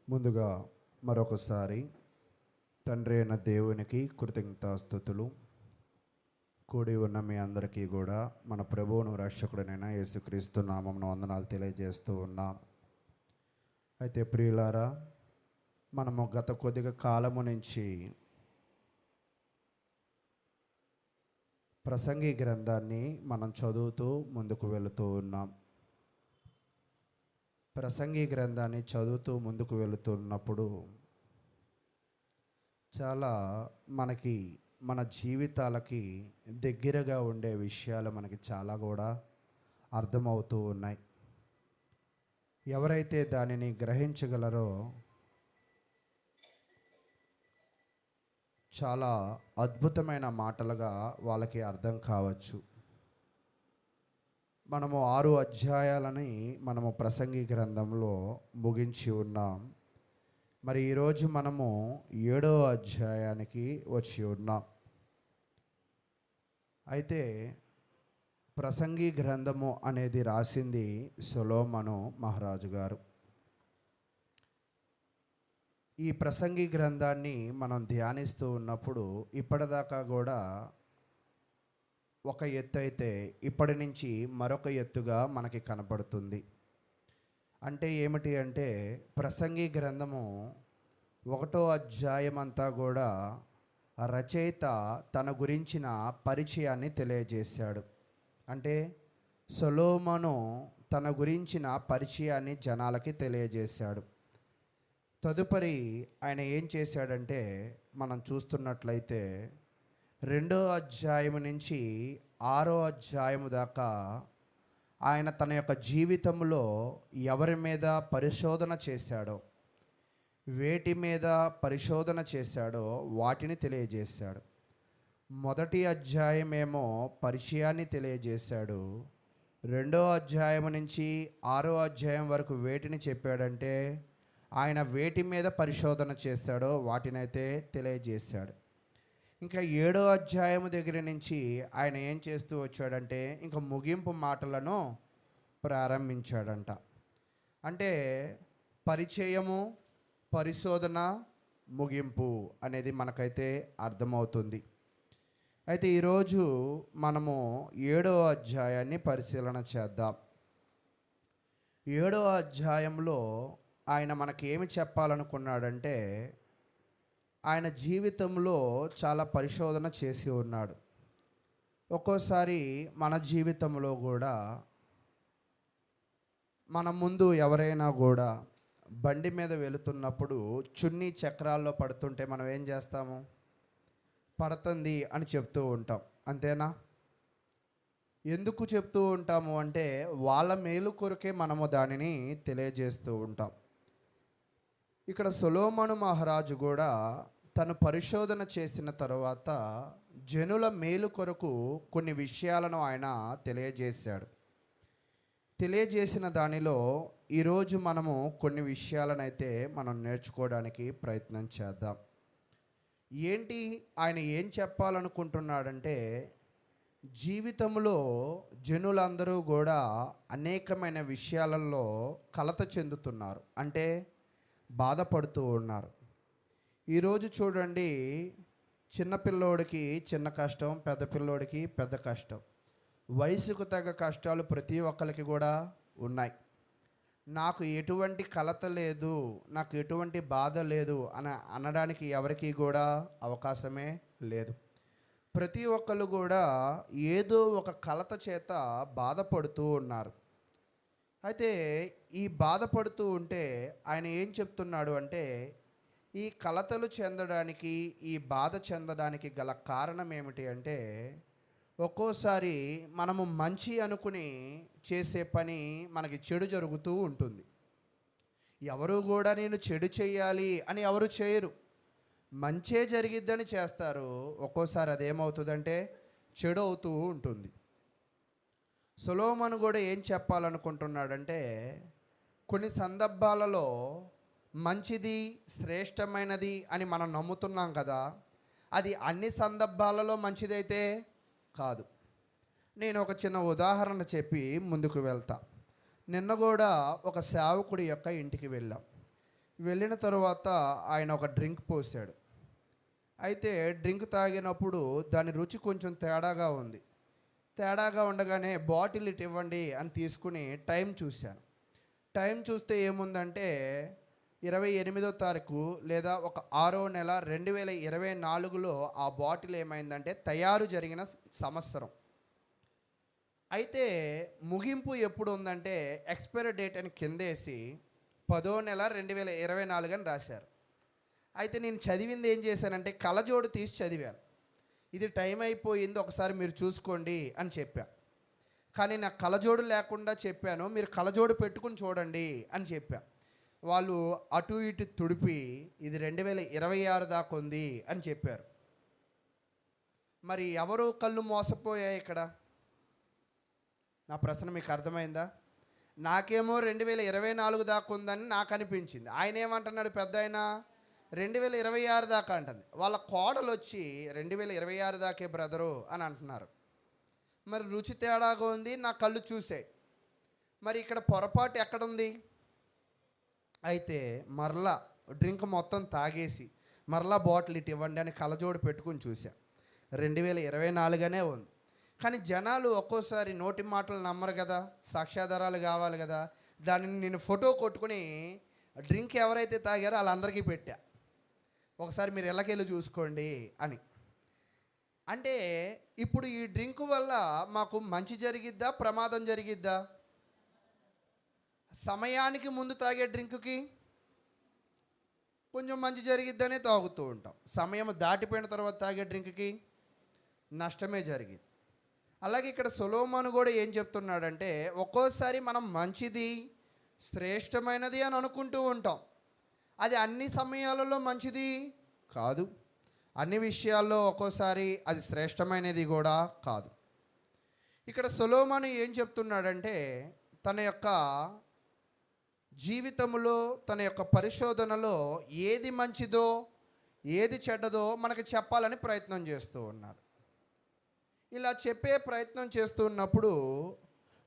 ముందుగా మరొకసారి తండ్రి అయిన దేవునికి కృతజ్ఞతాస్తుతులు. కూడి ఉన్న మీ అందరికీ కూడా మన ప్రభువును రక్షకుడైన యేసుక్రీస్తు నామమున వందనాలు తెలియజేస్తూ ఉన్నాం. అయితే ప్రియులారా, మనము గత కొద్దిగా కాలము నుంచి ప్రసంగి గ్రంథాన్ని మనం చదువుతూ ముందుకు వెళుతూ ఉన్నాం. ప్రసంగి గ్రంథాన్ని చదువుతూ ముందుకు వెళుతున్నప్పుడు చాలా మనకి మన జీవితాలకి దగ్గరగా ఉండే విషయాలు మనకి చాలా కూడా అర్థమవుతూ ఉన్నాయి. ఎవరైతే దానిని గ్రహించగలరో చాలా అద్భుతమైన మాటలుగా వాళ్ళకి అర్థం కావచ్చు. మనము 6 అధ్యాయాలని మనము ప్రసంగి గ్రంథంలో ముగించి ఉన్నాం. మరి ఈరోజు మనము 7వ అధ్యాయానికి వచ్చి ఉన్నాం. అయితే ప్రసంగి గ్రంథము అనేది రాసింది సొలొమోను మహారాజు గారు. ఈ ప్రసంగి గ్రంథాన్ని మనం ధ్యానిస్తూ ఉన్నప్పుడు ఇప్పటిదాకా కూడా ఒక ఎత్తు అయితే ఇప్పటి నుంచి మరొక ఎత్తుగా మనకి కనపడుతుంది. అంటే ఏమిటి అంటే, ప్రసంగి గ్రంథము 1వ అధ్యాయం అంతా కూడా రచయిత తన గురించిన పరిచయాన్ని తెలియజేశాడు. అంటే సొలొమోను తన గురించిన పరిచయాన్ని జనాలకి తెలియజేశాడు. తదుపరి ఆయన ఏం చేశాడంటే, మనం చూస్తున్నట్లయితే 2వ అధ్యాయం నుంచి 6వ అధ్యాయం దాకా ఆయన తన యొక్క జీవితంలో ఎవరి మీద పరిశోధన చేశాడో, వేటి మీద పరిశోధన చేశాడో వాటిని తెలియజేశాడు. మొదటి అధ్యాయం ఏమో పరిచయాన్ని తెలియజేశాడు. 2వ అధ్యాయం నుంచి 6వ అధ్యాయం వరకు వేటిని చెప్పాడంటే, ఆయన వేటి మీద పరిశోధన చేశాడో వాటినైతే తెలియజేశాడు. ఇంకా 7వ అధ్యాయం దగ్గర నుంచి ఆయన ఏం చేస్తూ వచ్చాడంటే, ఇంకా ముగింపు మాటలను ప్రారంభించాడంట. అంటే పరిచయము, పరిశోధన, ముగింపు అనేది మనకైతే అర్థమవుతుంది. అయితే ఈరోజు మనము 7వ అధ్యాయాన్ని పరిశీలన చేద్దాం. 7వ అధ్యాయంలో ఆయన మనకి ఏమి చెప్పాలనుకున్నాడంటే, ఆయన జీవితంలో చాలా పరిశోధన చేసి ఉన్నాడు. ఒక్కోసారి మన జీవితంలో కూడా మన ముందు ఎవరైనా కూడా బండి మీద వెళుతున్నప్పుడు చున్నీ చక్రాల్లో పడుతుంటే మనం ఏం చేస్తాము? పడుతుంది అని చెప్తూ ఉంటాం, అంతేనా? ఎందుకు చెప్తూ ఉంటాము అంటే, వాళ్ళ మేలు కొరకే మనము దానిని తెలియజేస్తూ ఉంటాం. ఇక్కడ సొలొమోను మహారాజు కూడా తను పరిశోధన చేసిన తర్వాత జనుల మేలు కొరకు కొన్ని విషయాలను ఆయన తెలియజేశాడు. తెలియజేసిన దానిలో ఈరోజు మనము కొన్ని విషయాలనైతే మనం నేర్చుకోవడానికి ప్రయత్నం చేద్దాం. ఏంటి ఆయన ఏం చెప్పాలనుకుంటున్నాడంటే, జీవితంలో జనులందరూ కూడా అనేకమైన విషయాలలో కలత చెందుతున్నారు, అంటే బాధపడుతూ ఉన్నారు. ఈరోజు చూడండి, చిన్నపిల్లోడికి చిన్న కష్టం, పెద్ద పిల్లోడికి పెద్ద కష్టం, వయసుకు తగ్గ కష్టాలు ప్రతి ఒక్కరికి కూడా ఉన్నాయి. నాకు ఎటువంటి కలత లేదు, నాకు ఎటువంటి బాధ లేదు అని అనడానికి ఎవరికి కూడా అవకాశమే లేదు. ప్రతి ఒక్కరు కూడా ఏదో ఒక కలత చేత బాధపడుతూ ఉన్నారు. అయితే ఈ బాధపడుతూ ఉంటే ఆయన ఏం చెప్తున్నాడు అంటే, ఈ కలతలు చెందడానికి, ఈ బాధ చెందడానికి గల కారణం ఏమిటి అంటే, ఒక్కోసారి మనము మంచి అనుకుని చేసే పని మనకి చెడు జరుగుతూ ఉంటుంది. ఎవరు కూడా నేను చెడు చేయాలి అని ఎవరు చేయరు, మంచే జరిగిద్దని చేస్తారు. ఒక్కోసారి అదేమవుతుందంటే చెడు అవుతూ ఉంటుంది. సొలొమోను కూడా ఏం చెప్పాలనుకుంటున్నాడంటే, కొన్ని సందర్భాలలో మంచిది, శ్రేష్టమైనది అని మనం నమ్ముతున్నాం కదా, అది అన్ని సందర్భాలలో మంచిదైతే కాదు. నేను ఒక చిన్న ఉదాహరణ చెప్పి ముందుకు వెళ్తా. నిన్న కూడా ఒక సేవకుడి యొక్క ఇంటికి వెళ్ళాం. వెళ్ళిన తర్వాత ఆయన ఒక డ్రింక్ పోసాడు. అయితే డ్రింక్ తాగినప్పుడు దాని రుచి కొంచెం తేడాగా ఉంది. తేడాగా ఉండగానే బాటిల్ ఇటు ఇవ్వండి అని తీసుకుని టైం చూశాను. టైం చూస్తే ఏముందంటే 28వ తారీఖు లేదా ఒక 6వ నెల 2024లో ఆ బాటిల్ ఏమైందంటే తయారు జరిగిన సంవత్సరం. అయితే ముగింపు ఎప్పుడు ఉందంటే ఎక్స్పైరీ డేట్ అని కిందేసి 10వ నెల 2024 అని రాశారు. అయితే నేను చదివింది ఏం చేశానంటే కళ్ళజోడు తీసి చదివాను. ఇది టైం అయిపోయింది, ఒకసారి మీరు చూసుకోండి అని చెప్పా. కానీ నాకు కళ్ళజోడు లేకుండా చెప్పాను, మీరు కళ్ళజోడు పెట్టుకుని చూడండి అని చెప్పా. వాళ్ళు అటు ఇటు తుడిపి ఇది 2026 దాకా ఉంది అని చెప్పారు. మరి ఎవరు కళ్ళు మోసపోయాయి ఇక్కడ? నా ప్రశ్న మీకు అర్థమైందా? నాకేమో 2024 దాకా ఉందని నాకు అనిపించింది. ఆయన ఏమంటున్నాడు పెద్ద ఆయన? 2026 దాకా అంటుంది. వాళ్ళ కోడలు వచ్చి 2026 దాకే బ్రదరు అని అంటున్నారు. మరి రుచి తేడాగా ఉంది, నా కళ్ళు చూసాయి. మరి ఇక్కడ పొరపాటు ఎక్కడుంది? అయితే మరలా డ్రింక్ మొత్తం తాగేసి మరలా బాటిల్ ఇటు ఇవ్వండి అని కళ్ళజోడు పెట్టుకుని చూసా. 2024 ఉంది. కానీ జనాలు ఒక్కోసారి నోటి మాటలు నమ్మరు కదా, సాక్ష్యాధారాలు కావాలి కదా. దానిని నేను ఫోటో కొట్టుకుని డ్రింక్ ఎవరైతే తాగారో వాళ్ళందరికీ పెట్టా, ఒకసారి మీరు ఇళ్ళకెళ్ళి చూసుకోండి అని. అంటే ఇప్పుడు ఈ డ్రింక్ వల్ల మాకు మంచి జరిగిద్దా, ప్రమాదం జరిగిద్దా? సమయానికి ముందు తాగే డ్రింక్కి కొంచెం మంచి జరిగిద్దనే తాగుతూ ఉంటాం. సమయం దాటిపోయిన తర్వాత తాగే డ్రింక్కి నష్టమే జరిగింది. అలాగే ఇక్కడ సొలొమోను కూడా ఏం చెప్తున్నాడంటే ఒక్కోసారి మనం మంచిది, శ్రేష్టమైనది అని అనుకుంటూ ఉంటాం. అది అన్ని సమయాలలో మంచిది కాదు, అన్ని విషయాల్లో ఒక్కోసారి అది శ్రేష్టమైనది కూడా కాదు. ఇక్కడ సొలొమోను ఏం చెప్తున్నాడంటే తన యొక్క జీవితంలో, తన యొక్క పరిశోధనలో ఏది మంచిదో ఏది చెడ్డదో మనకి చెప్పాలని ప్రయత్నం చేస్తూ ఉన్నాడు. ఇలా చెప్పే ప్రయత్నం చేస్తూ ఉన్నప్పుడు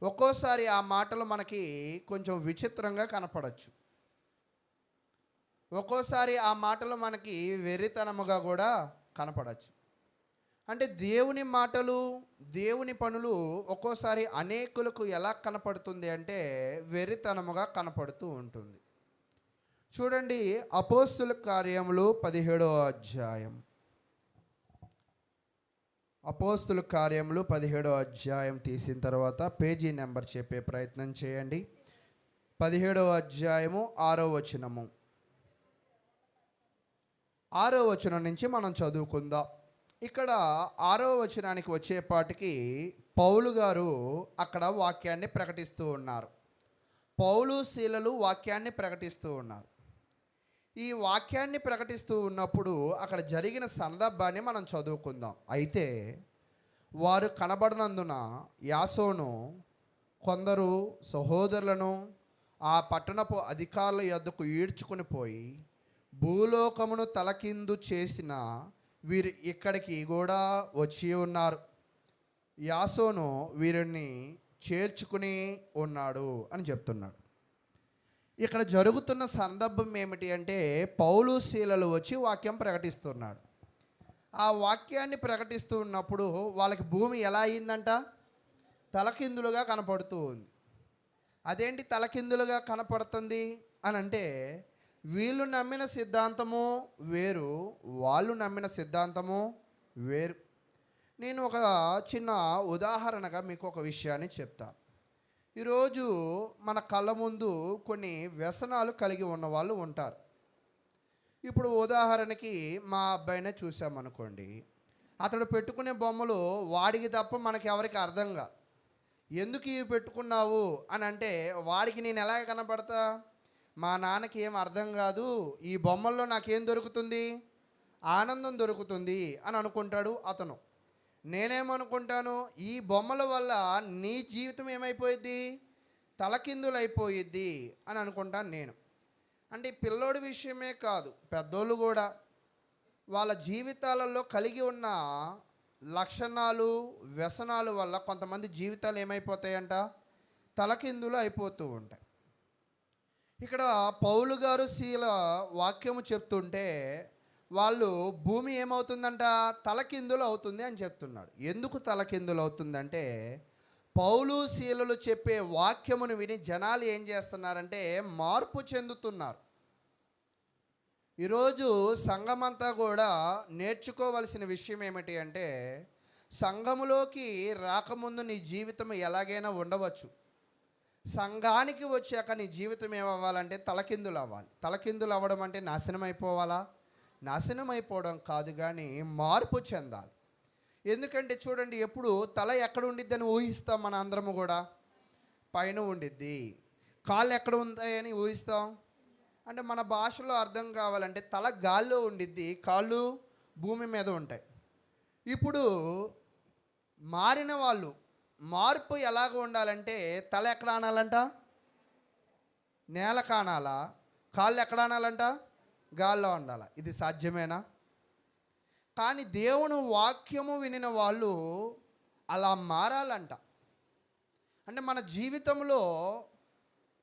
ఒక్కోసారి ఆ మాటలు మనకి కొంచెం విచిత్రంగా కనపడచ్చు. ఒక్కోసారి ఆ మాటలు మనకి వెర్రితనముగా కూడా కనపడచ్చు. అంటే దేవుని మాటలు, దేవుని పనులు ఒక్కోసారి అనేకులకు ఎలా కనపడుతుంది అంటే వెర్రితనముగా కనపడుతూ ఉంటుంది. చూడండి, అపోస్తుల కార్యములు 17వ అధ్యాయం. అపోస్తుల కార్యములు 17వ అధ్యాయం తీసిన తర్వాత పేజీ నెంబర్ చెప్పే ప్రయత్నం చేయండి. 17వ అధ్యాయము 6వ వచనము. 6వ వచనం నుంచి మనం చదువుకుందాం. ఇక్కడ 6వ వచనానికి వచ్చేపాటికి పౌలు గారు అక్కడ వాక్యాన్ని ప్రకటిస్తూ ఉన్నారు. పౌలు శీలలు వాక్యాన్ని ప్రకటిస్తూ ఉన్నారు. ఈ వాక్యాన్ని ప్రకటిస్తూ ఉన్నప్పుడు అక్కడ జరిగిన సందర్భాన్ని మనం చదువుకుందాం. అయితే వారు కనబడినందున యాసోను కొందరు సహోదరులను ఆ పట్టణపు అధికారుల యొద్దకు ఈడ్చుకుని పోయి భూలోకమును తలకిందు చేసిన వీరు ఇక్కడికి కూడా వచ్చి ఉన్నారు, యాసోను వీరిని చేర్చుకుని ఉన్నాడు అని చెప్తున్నాడు. ఇక్కడ జరుగుతున్న సందర్భం ఏమిటి అంటే పౌలు శీలలు వచ్చి వాక్యం ప్రకటిస్తున్నాడు. ఆ వాక్యాన్ని ప్రకటిస్తూ ఉన్నప్పుడు వాళ్ళకి భూమి ఎలా అయిందంట? తలకిందులుగా కనపడుతూ ఉంది. అదేంటి తలకిందులుగా కనపడుతుంది అని అంటే వీళ్ళు నమ్మిన సిద్ధాంతము వేరు, వాళ్ళు నమ్మిన సిద్ధాంతము వేరు. నేను ఒక చిన్న ఉదాహరణగా మీకు ఒక విషయాన్ని చెప్తాను. ఈరోజు మన కళ్ళ ముందు కొన్ని వ్యసనాలు కలిగి ఉన్న వాళ్ళు ఉంటారు. ఇప్పుడు ఉదాహరణకి మా అబ్బాయినే చూసామనుకోండి, అతడు పెట్టుకునే బొమ్మలు వాడికి తప్ప మనకి ఎవరికి అర్థం కాదు. ఎందుకు ఇవి పెట్టుకున్నావు అని అంటే వాడికి నేను ఎలా కనపడతా? మా నాన్నకి ఏం అర్థం కాదు, ఈ బొమ్మల్లో నాకేం దొరుకుతుంది? ఆనందం దొరుకుతుంది అని అనుకుంటాడు అతను. నేనేమనుకుంటాను, ఈ బొమ్మల వల్ల నీ జీవితం ఏమైపోయిద్ది? తలకిందులైపోయిద్ది అని అనుకుంటాను నేను. అంటే పిల్లోడి విషయమే కాదు, పెద్దోళ్ళు కూడా వాళ్ళ జీవితాలలో కలిగి ఉన్న లక్షణాలు, వ్యసనాల వల్ల కొంతమంది జీవితాలు ఏమైపోతాయంట? తలకిందులు అయిపోతూ ఉంటాయి. ఇక్కడ పౌలు గారు శీల వాక్యము చెప్తుంటే వాళ్ళు భూమి ఏమవుతుందంట, తలకిందులు అవుతుంది అని చెప్తున్నాడు. ఎందుకు తలకిందులు అవుతుందంటే పౌలు శీలలు చెప్పే వాక్యమును విని జనాలు ఏం చేస్తున్నారంటే మార్పు చెందుతున్నారు. ఈరోజు సంఘమంతా కూడా నేర్చుకోవలసిన విషయం ఏమిటి అంటే, సంఘములోకి రాకముందు నీ జీవితం ఎలాగైనా ఉండవచ్చు, సంఘానికి వచ్చాక నీ జీవితం ఏమవ్వాలంటే తలకిందులు అవ్వాలి. తలకిందులు అవ్వడం అంటే నాశనం అయిపోవాలా? నాశనం అయిపోవడం కాదు, కానీ మార్పు చెందాలి. ఎందుకంటే చూడండి, ఎప్పుడు తల ఎక్కడ ఉండిద్దని ఊహిస్తాం మన అందరము కూడా, పైన ఉండిద్ది. కాళ్ళు ఎక్కడ ఉంటాయని ఊహిస్తాం అంటే మన భాషలో అర్థం కావాలంటే తల గాల్లో ఉండిద్ది, కాళ్ళు భూమి మీద ఉంటాయి. ఇప్పుడు మారిన వాళ్ళు మార్పు ఎలాగ ఉండాలంటే తల ఎక్కడ ఆనాలంట? నేల కానాలా? కాళ్ళు ఎక్కడ ఆనాలంట? గాల్లో ఉండాలా? ఇది సాధ్యమేనా? కానీ దేవుని వాక్యము వినిన వాళ్ళు అలా మారాలంట. అంటే మన జీవితంలో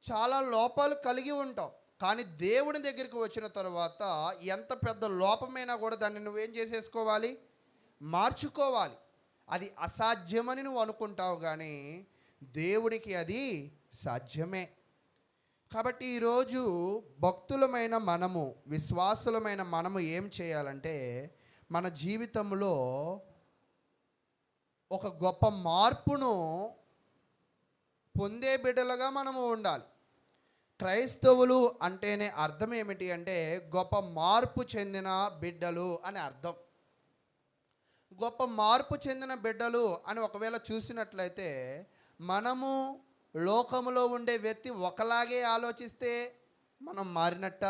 చాలా లోపాలు కలిగి ఉంటాం, కానీ దేవుని దగ్గరికి వచ్చిన తర్వాత ఎంత పెద్ద లోపమైనా కూడా దాన్ని నువ్వేం చేసేసుకోవాలి? మార్చుకోవాలి. అది అసాధ్యమని నువ్వు అనుకుంటావు, కానీ దేవునికి అది సాధ్యమే. కాబట్టి ఈరోజు భక్తులమైన మనము, విశ్వాసులమైన మనము ఏం చేయాలంటే మన జీవితంలో ఒక గొప్ప మార్పును పొందే బిడ్డలుగా మనము ఉండాలి. క్రైస్తవులు అంటేనే అర్థం ఏమిటి అంటే గొప్ప మార్పు చెందిన బిడ్డలు అని అర్థం. గొప్ప మార్పు చెందిన బిడ్డలు అని ఒకవేళ చూసినట్లయితే, మనము లోకములో ఉండే వ్యక్తి ఒకలాగే ఆలోచిస్తే మనం మారినట్ట?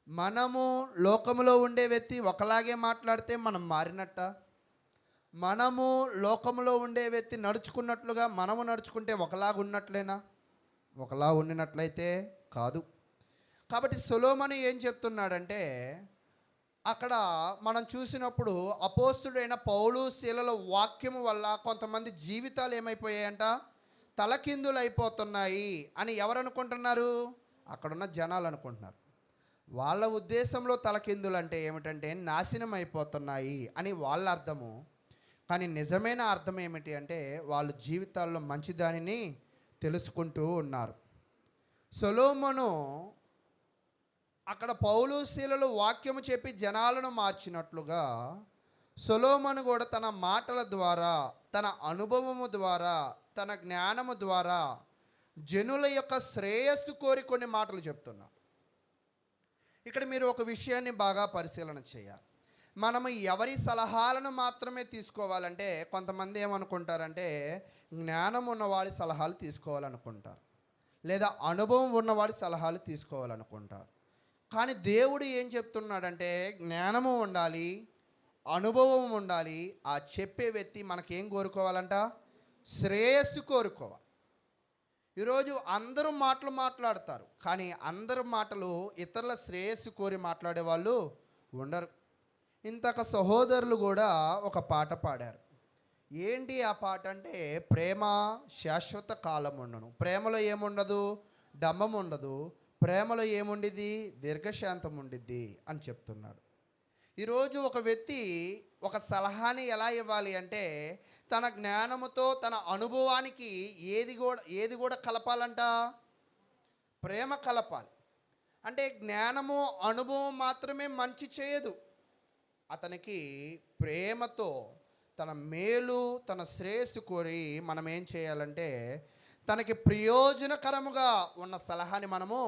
మనము లోకములో ఉండే వ్యక్తి ఒకలాగే మాట్లాడితే మనం మారినట్ట? మనము లోకములో ఉండే వ్యక్తి నడుచుకున్నట్లుగా మనము నడుచుకుంటే ఒకలాగా ఉన్నట్లేనా? ఒకలా ఉండినట్లయితే కాదు. కాబట్టి సొలొమోను ఏం చెప్తున్నాడంటే, అక్కడ మనం చూసినప్పుడు అపోస్తుడైన పౌలు శీలల వాక్యము వల్ల కొంతమంది జీవితాలు ఏమైపోయాయంట? తలకిందులు అయిపోతున్నాయి అని ఎవరు అనుకుంటున్నారు? అక్కడున్న జనాలు అనుకుంటున్నారు. వాళ్ళ ఉద్దేశంలో తలకిందులు అంటే ఏమిటంటే నాశనం అయిపోతున్నాయి అని వాళ్ళ అర్థము. కానీ నిజమైన అర్థం ఏమిటి అంటే వాళ్ళ జీవితాల్లో మంచిదానిని తెలుసుకుంటూ ఉన్నారు. సొలొమోను అక్కడ పౌలు శీలలు వాక్యము చెప్పి జనాలను మార్చినట్లుగా సొలొమోను కూడా తన మాటల ద్వారా, తన అనుభవము ద్వారా, తన జ్ఞానము ద్వారా జనుల యొక్క శ్రేయస్సు కోరి కొన్ని మాటలు చెప్తున్నాడు. ఇక్కడ మీరు ఒక విషయాన్ని బాగా పరిశీలన చేయాలి. మనము ఎవరి సలహాలను మాత్రమే తీసుకోవాలంటే, కొంతమంది ఏమనుకుంటారంటే జ్ఞానం ఉన్నవాడి సలహాలు తీసుకోవాలనుకుంటారు, లేదా అనుభవం ఉన్నవాడి సలహాలు తీసుకోవాలనుకుంటారు. కానీ దేవుడు ఏం చెప్తున్నాడంటే జ్ఞానము ఉండాలి, అనుభవం ఉండాలి. ఆ చెప్పే వ్యక్తి మనకేం కోరుకోవాలంట? శ్రేయస్సు కోరుకోవాలి. ఈరోజు అందరూ మాటలు మాట్లాడతారు, కానీ అందరు మాటలు ఇతరుల శ్రేయస్సు కోరి మాట్లాడే వాళ్ళు ఉండరు. ఇంతక సహోదరులు కూడా ఒక పాట పాడారు. ఏంటి ఆ పాట అంటే, ప్రేమ శాశ్వత కాలం ఉండను. ప్రేమలో ఏముండదు? డంబం ఉండదు. ప్రేమలో ఏముండిద్ది? దీర్ఘశాంతం ఉండిద్ది అని చెప్తున్నాడు. ఈరోజు ఒక వ్యక్తి ఒక సలహాని ఎలా ఇవ్వాలి అంటే తన జ్ఞానముతో, తన అనుభవానికి ఏది కూడా కలపాలంట? ప్రేమ కలపాలి. అంటే జ్ఞానము, అనుభవం మాత్రమే మంచి చేయదు. అతనికి ప్రేమతో తన మేలు, తన శ్రేయస్సు కోరి మనం ఏం చేయాలంటే తనకి ప్రయోజనకరముగా ఉన్న సలహాని మనము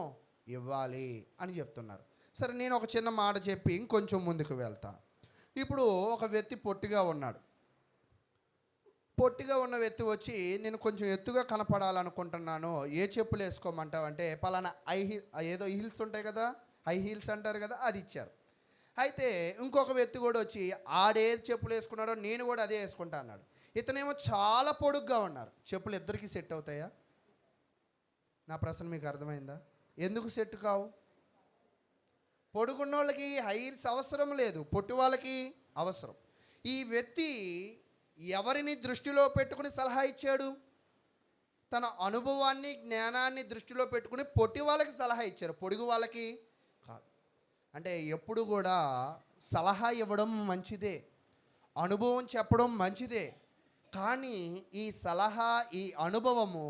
ఇవ్వాలి అని చెప్తున్నారు. సరే, నేను ఒక చిన్న మాట చెప్పి ఇంకొంచెం ముందుకు వెళ్తా. ఇప్పుడు ఒక వ్యక్తి పొట్టిగా ఉన్నాడు. పొట్టిగా ఉన్న వ్యక్తి వచ్చి, నేను కొంచెం ఎత్తుగా కనపడాలనుకుంటున్నాను, ఏ చెప్పులు వేసుకోమంటావు అంటే, పలానా ఏదో హీల్స్ ఉంటాయి కదా, హై హీల్స్ అంటారు కదా, అది ఇచ్చారు. అయితే ఇంకొక వ్యక్తి కూడా వచ్చి, ఆడేది చెప్పులు వేసుకున్నాడో నేను కూడా అదే వేసుకుంటా అన్నాడు. ఇతనేమో చాలా పొడుగ్గా ఉన్నారు. చెప్పులు ఇద్దరికి సెట్ అవుతాయా? నా ప్రశ్న మీకు అర్థమైందా? ఎందుకు సెట్ కావు? పొడుగున్న వాళ్ళకి హై హీల్స్ అవసరం లేదు, పొట్టి వాళ్ళకి అవసరం. ఈ వ్యక్తి ఎవరిని దృష్టిలో పెట్టుకుని సలహా ఇచ్చాడు? తన అనుభవాన్ని జ్ఞానాన్ని దృష్టిలో పెట్టుకుని పొట్టి వాళ్ళకి సలహా ఇచ్చారు, పొడుగు వాళ్ళకి కాదు. అంటే ఎప్పుడు కూడా సలహా ఇవ్వడం మంచిదే, అనుభవం చెప్పడం మంచిదే, కానీ ఈ సలహా ఈ అనుభవము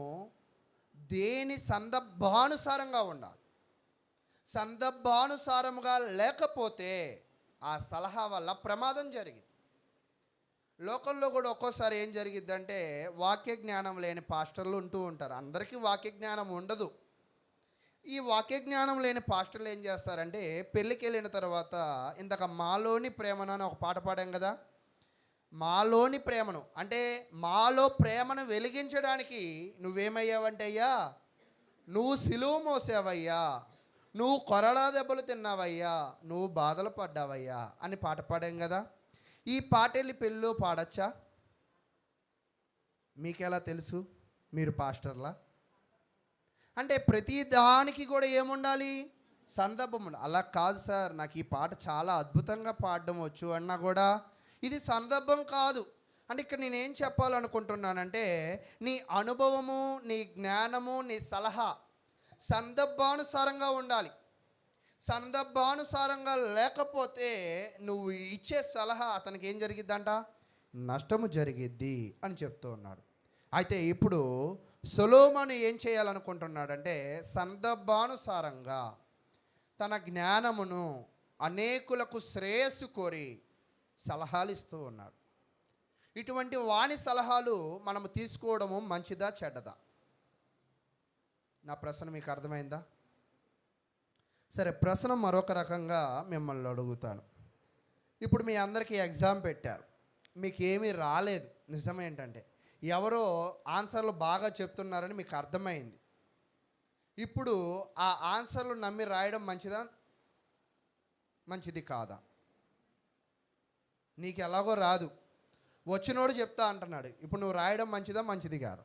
దేని సందర్భానుసారంగా ఉండాలి. సందర్భానుసారముగా లేకపోతే ఆ సలహా వల్ల ప్రమాదం జరిగింది. లోకంలో కూడా ఒక్కోసారి ఏం జరిగిద్దంటే వాక్య జ్ఞానం లేని పాస్టర్లు ఉంటూ ఉంటారు. అందరికీ వాక్య జ్ఞానం ఉండదు. ఈ వాక్య జ్ఞానం లేని పాస్టర్లు ఏం చేస్తారంటే పెళ్ళికి వెళ్ళిన తర్వాత ఇంతక మాలోని ప్రేమను అని ఒక పాట పాడాం కదా, మాలోని ప్రేమను అంటే మాలో ప్రేమను వెలిగించడానికి నువ్వేమయ్యావంటే అయ్యా, నువ్వు సిలువ మోసావయ్యా, నువ్వు కొరడా దెబ్బలు తిన్నావయ్యా, నువ్వు బాధలు పడ్డావయ్యా అని పాట పాడాం కదా. ఈ పాట వెళ్ళి పెళ్ళిలో పాడచ్చా? మీకెలా తెలుసు? మీరు పాస్టర్లా? అంటే ప్రతి దానికి కూడా ఏముండాలి? సందర్భం ఉండాలి. అలా కాదు సార్, నాకు ఈ పాట చాలా అద్భుతంగా పాడడం వచ్చు అన్నా కూడా ఇది సందర్భం కాదు. అంటే ఇక్కడ నేనేం చెప్పాలనుకుంటున్నానంటే నీ అనుభవము, నీ జ్ఞానము, నీ సలహా సందర్భానుసారంగా ఉండాలి. సందర్భానుసారంగా లేకపోతే నువ్వు ఇచ్చే సలహా అతనికి ఏం జరిగిద్దంట? నష్టము జరిగిద్ది అని చెప్తూ ఉన్నాడు. అయితే ఇప్పుడు సొలొమోను ఏం చేయాలనుకుంటున్నాడంటే సందర్భానుసారంగా తన జ్ఞానమును అనేకులకు శ్రేయస్సు కోరి సలహాలు ఇస్తూ ఉన్నాడు. ఇటువంటి వాణి సలహాలు మనము తీసుకోవడము మంచిదా చెడ్డదా? నా ప్రశ్న మీకు అర్థమైందా? సరే, ప్రశ్న మరొక రకంగా మిమ్మల్ని అడుగుతాను. ఇప్పుడు మీ అందరికీ ఎగ్జామ్ పెట్టారు, మీకు ఏమీ రాలేదు. నిజం ఏంటంటే ఎవరో ఆన్సర్లు బాగా చెప్తున్నారని మీకు అర్థమైంది. ఇప్పుడు ఆ ఆన్సర్లు నమ్మి రాయడం మంచిదా మంచిది కాదా? నీకు ఎలాగో రాదు, వచ్చినోడు చెప్తా అంటున్నాడు. ఇప్పుడు నువ్వు రాయడం మంచిదా మంచిది కాదు?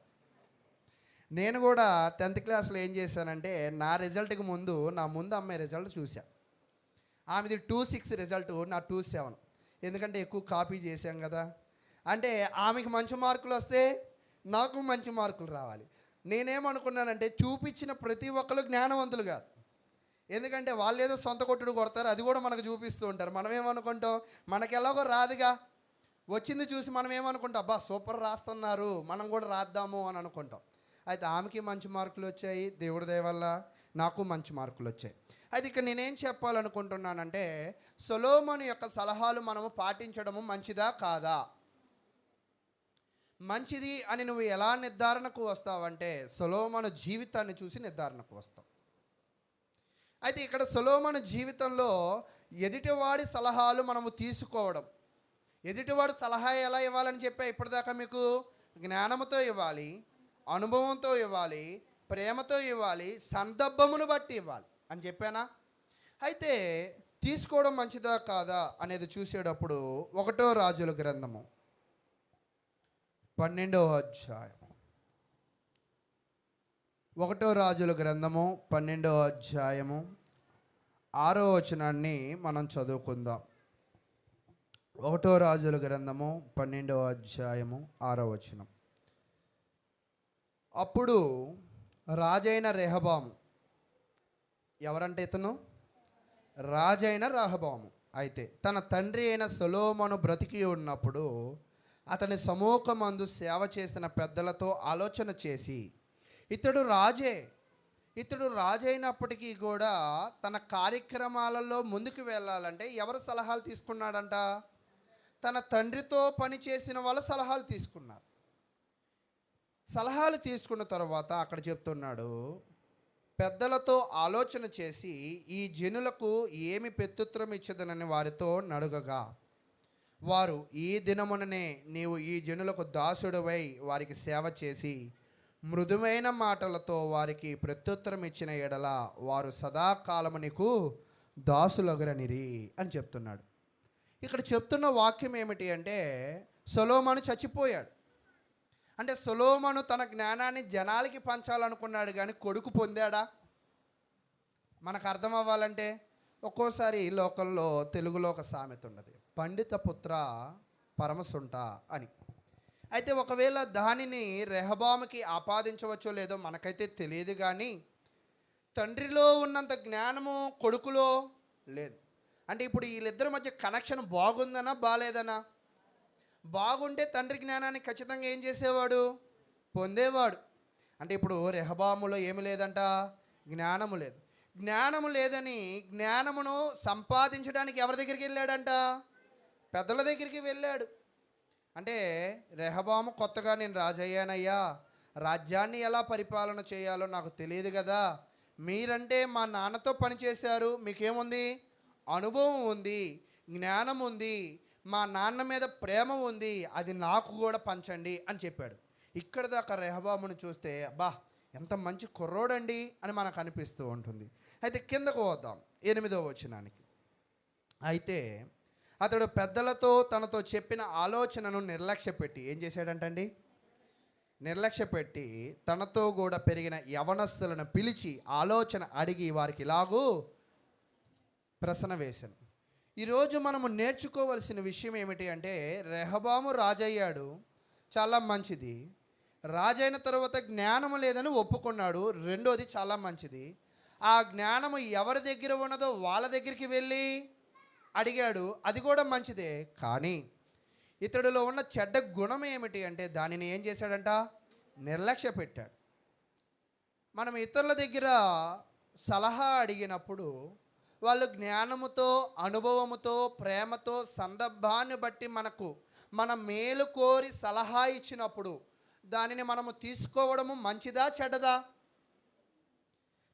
నేను కూడా 10th క్లాస్లో ఏం చేశానంటే నా రిజల్ట్కి ముందు నా ముందు అమ్మాయి రిజల్ట్ చూసా. ఆమెది 2.6 రిజల్ట్, నా 2.7. ఎందుకంటే ఎక్కువ కాపీ చేశాం కదా. అంటే ఆమెకి మంచి మార్కులు వస్తే నాకు మంచి మార్కులు రావాలి. నేనేమనుకున్నానంటే చూపించిన ప్రతి ఒక్కరు జ్ఞానవంతులు కాదు. ఎందుకంటే వాళ్ళు ఏదో సొంత కొట్టుడు కొడతారు, అది కూడా మనకు చూపిస్తూ ఉంటారు. మనం ఏమనుకుంటాం, మనకి ఎలాగో రాదుగా, వచ్చింది చూసి మనం ఏమనుకుంటాం, అబ్బా సూపర్ రాస్తున్నారు, మనం కూడా రాద్దాము అని అనుకుంటాం. అయితే ఆమెకి మంచి మార్కులు వచ్చాయి, దేవుడి దయ వల్ల నాకు మంచి మార్కులు వచ్చాయి. అయితే ఇక్కడ నేనేం చెప్పాలనుకుంటున్నానంటే సొలొమోను యొక్క సలహాలు మనము పాటించడము మంచిదా కాదా? మంచిది అని నువ్వు ఎలా నిర్ధారణకు వస్తావంటే సొలొమోను జీవితాన్ని చూసి నిర్ధారణకు వస్తావు. అయితే ఇక్కడ సొలొమోను జీవితంలో ఎదుటివాడి సలహాలు మనము తీసుకోవడం, ఎదుటివాడు సలహా ఎలా ఇవ్వాలని చెప్పా ఇప్పటిదాకా మీకు? జ్ఞానంతో ఇవ్వాలి, అనుభవంతో ఇవ్వాలి, ప్రేమతో ఇవ్వాలి, సందర్భమును బట్టి ఇవ్వాలి అని చెప్పానా? అయితే తీసుకోవడం మంచిదా కాదా అనేది చూసేటప్పుడు 1వ రాజుల గ్రంథము 12వ అధ్యాయం, 1వ రాజుల గ్రంథము 12వ అధ్యాయము 6వ వచనాన్ని మనం చదువుకుందాం. 1వ రాజుల గ్రంథము 12వ అధ్యాయము 6వ వచనం. అప్పుడు రాజైన రెహబాము, ఎవరంటే ఇతను రాజైన రెహబాము, అయితే తన తండ్రి అయిన సొలొమోను బ్రతికి ఉన్నప్పుడు అతని సమూహమందు సేవ చేసిన పెద్దలతో ఆలోచన చేసి ఇతడు రాజైనప్పటికీ కూడా తన కార్యక్రమాలలో ముందుకు వెళ్ళాలంటే ఎవరు సలహాలు తీసుకున్నాడంట? తన తండ్రితో పనిచేసిన వాళ్ళ సలహాలు తీసుకున్నారు. సలహాలు తీసుకున్న తర్వాత అక్కడ చెప్తున్నాడు, పెద్దలతో ఆలోచన చేసి ఈ జనులకు ఏమి ప్రత్యుత్తరం ఇచ్చదనని వారితో నడుగగా వారు, ఈ దినముననే నీవు ఈ జనులకు దాసుడవై వారికి సేవ చేసి మృదువైన మాటలతో వారికి ప్రత్యుత్తరం ఇచ్చిన ఎడల వారు సదాకాలము నీకు దాసులగురనిరి అని చెప్తున్నాడు. ఇక్కడ చెప్తున్న వాక్యం ఏమిటి అంటే సొలొమోను చచ్చిపోయాడు. అంటే సొలొమోను తన జ్ఞానాన్ని జనాలకి పంచాలనుకున్నాడు, కానీ కొడుకు పొందాడా? మనకు అర్థం అవ్వాలంటే ఒక్కోసారి తెలుగులో ఒక సామెత ఉన్నది, పండిత పుత్ర పరమసుంట అని. అయితే ఒకవేళ దానిని రెహబాముకి ఆపాదించవచ్చో లేదో మనకైతే తెలియదు, కానీ తండ్రిలో ఉన్నంత జ్ఞానము కొడుకులో లేదు. అంటే ఇప్పుడు వీళ్ళిద్దరి మధ్య కనెక్షన్ బాగుందనా బాలేదనా? బాగుంటే తండ్రి జ్ఞానాన్ని ఖచ్చితంగా ఏం చేసేవాడు? పొందేవాడు. అంటే ఇప్పుడు రెహబాములో ఏమి లేదంట? జ్ఞానము లేదు. జ్ఞానము లేదని జ్ఞానమును సంపాదించడానికి ఎవరి దగ్గరికి వెళ్ళాడంట? పెద్దల దగ్గరికి వెళ్ళాడు. అంటే రెహబాము కొత్తగా నేను రాజయ్యానయ్యా, రాజ్యాన్ని ఎలా పరిపాలన చేయాలో నాకు తెలియదు కదా, మీరంటే మా నాన్నతో పనిచేశారు, మీకేముంది? అనుభవం ఉంది, జ్ఞానం ఉంది, మా నాన్న మీద ప్రేమ ఉంది, అది నాకు కూడా పంచండి అని చెప్పాడు. ఇక్కడ దాకా రెహబామును చూస్తే అబ్బా ఎంత మంచి కుర్రోడండి అని మనకు అనిపిస్తూ ఉంటుంది. అయితే కిందకు వద్దాం 8వ వచనానికి. అయితే అతడు పెద్దలతో తనతో చెప్పిన ఆలోచనను నిర్లక్ష్యపెట్టి ఏం చేశాడంటండి? నిర్లక్ష్యపెట్టి తనతో కూడా పెరిగిన యవనస్తులను పిలిచి ఆలోచన అడిగి వారికి ఇలాగూ ప్రశ్న వేశాను. ఈరోజు మనము నేర్చుకోవలసిన విషయం ఏమిటి అంటే, రెహబాము రాజయ్యాడు, చాలా మంచిది. రాజైన తర్వాత జ్ఞానము లేదని ఒప్పుకున్నాడు, రెండోది చాలా మంచిది. ఆ జ్ఞానము ఎవరి దగ్గర ఉన్నదో వాళ్ళ దగ్గరికి వెళ్ళి అడిగాడు, అది కూడా మంచిదే. కానీ ఇతడిలో ఉన్న చెడ్డ గుణం ఏమిటి అంటే దానిని ఏం చేశాడంట? నిర్లక్ష్య పెట్టాడు. మనం ఇతరుల దగ్గర సలహా అడిగినప్పుడు వాళ్ళు జ్ఞానముతో, అనుభవముతో, ప్రేమతో, సందర్భాన్ని బట్టి మన మేలు కోరి సలహా ఇచ్చినప్పుడు దానిని మనము తీసుకోవడము మంచిదా చెడ్డదా?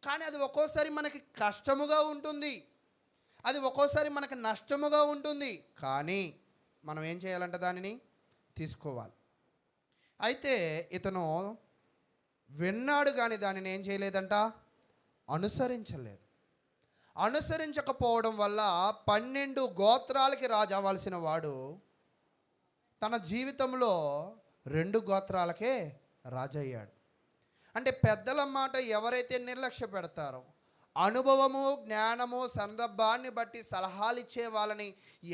కానీ అది ఒక్కోసారి మనకి కష్టముగా ఉంటుంది, అది ఒక్కోసారి మనకు నష్టముగా ఉంటుంది. కానీ మనం ఏం చేయాలంటే దానిని తీసుకోవాలి. అయితే ఇతను విన్నాడు కానీ దానిని ఏం చేయలేదంట? అనుసరించలేదు. అనుసరించకపోవడం వల్ల 12 గోత్రాలకి రాజు అవ్వాల్సిన వాడు తన జీవితంలో 2 గోత్రాలకే రాజయ్యాడు. అంటే పెద్దల మాట ఎవరైతే నిర్లక్ష్య పెడతారో, అనుభవము, జ్ఞానము, సందర్భాన్ని బట్టి సలహాలు ఇచ్చే వాళ్ళని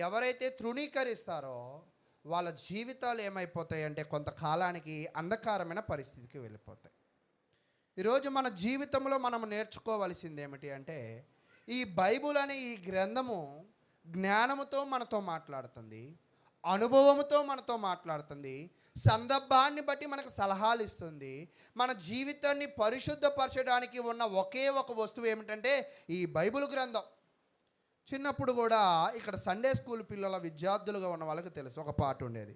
ఎవరైతే తృణీకరిస్తారో వాళ్ళ జీవితాలు ఏమైపోతాయి అంటే కొంతకాలానికి అంధకారమైన పరిస్థితికి వెళ్ళిపోతాయి. ఈరోజు మన జీవితంలో మనం నేర్చుకోవలసింది ఏమిటి అంటే, ఈ బైబుల్ అనే ఈ గ్రంథము జ్ఞానముతో మనతో మాట్లాడుతుంది, అనుభవముతో మనతో మాట్లాడుతుంది, సందర్భాన్ని బట్టి మనకు సలహాలు ఇస్తుంది. మన జీవితాన్ని పరిశుద్ధపరచడానికి ఉన్న ఒకే ఒక వస్తువు ఏమిటంటే ఈ బైబిల్ గ్రంథం. చిన్నప్పుడు కూడా ఇక్కడ సండే స్కూల్ పిల్లల విద్యార్థులుగా ఉన్న వాళ్ళకి తెలుసు, ఒక పాట ఉండేది,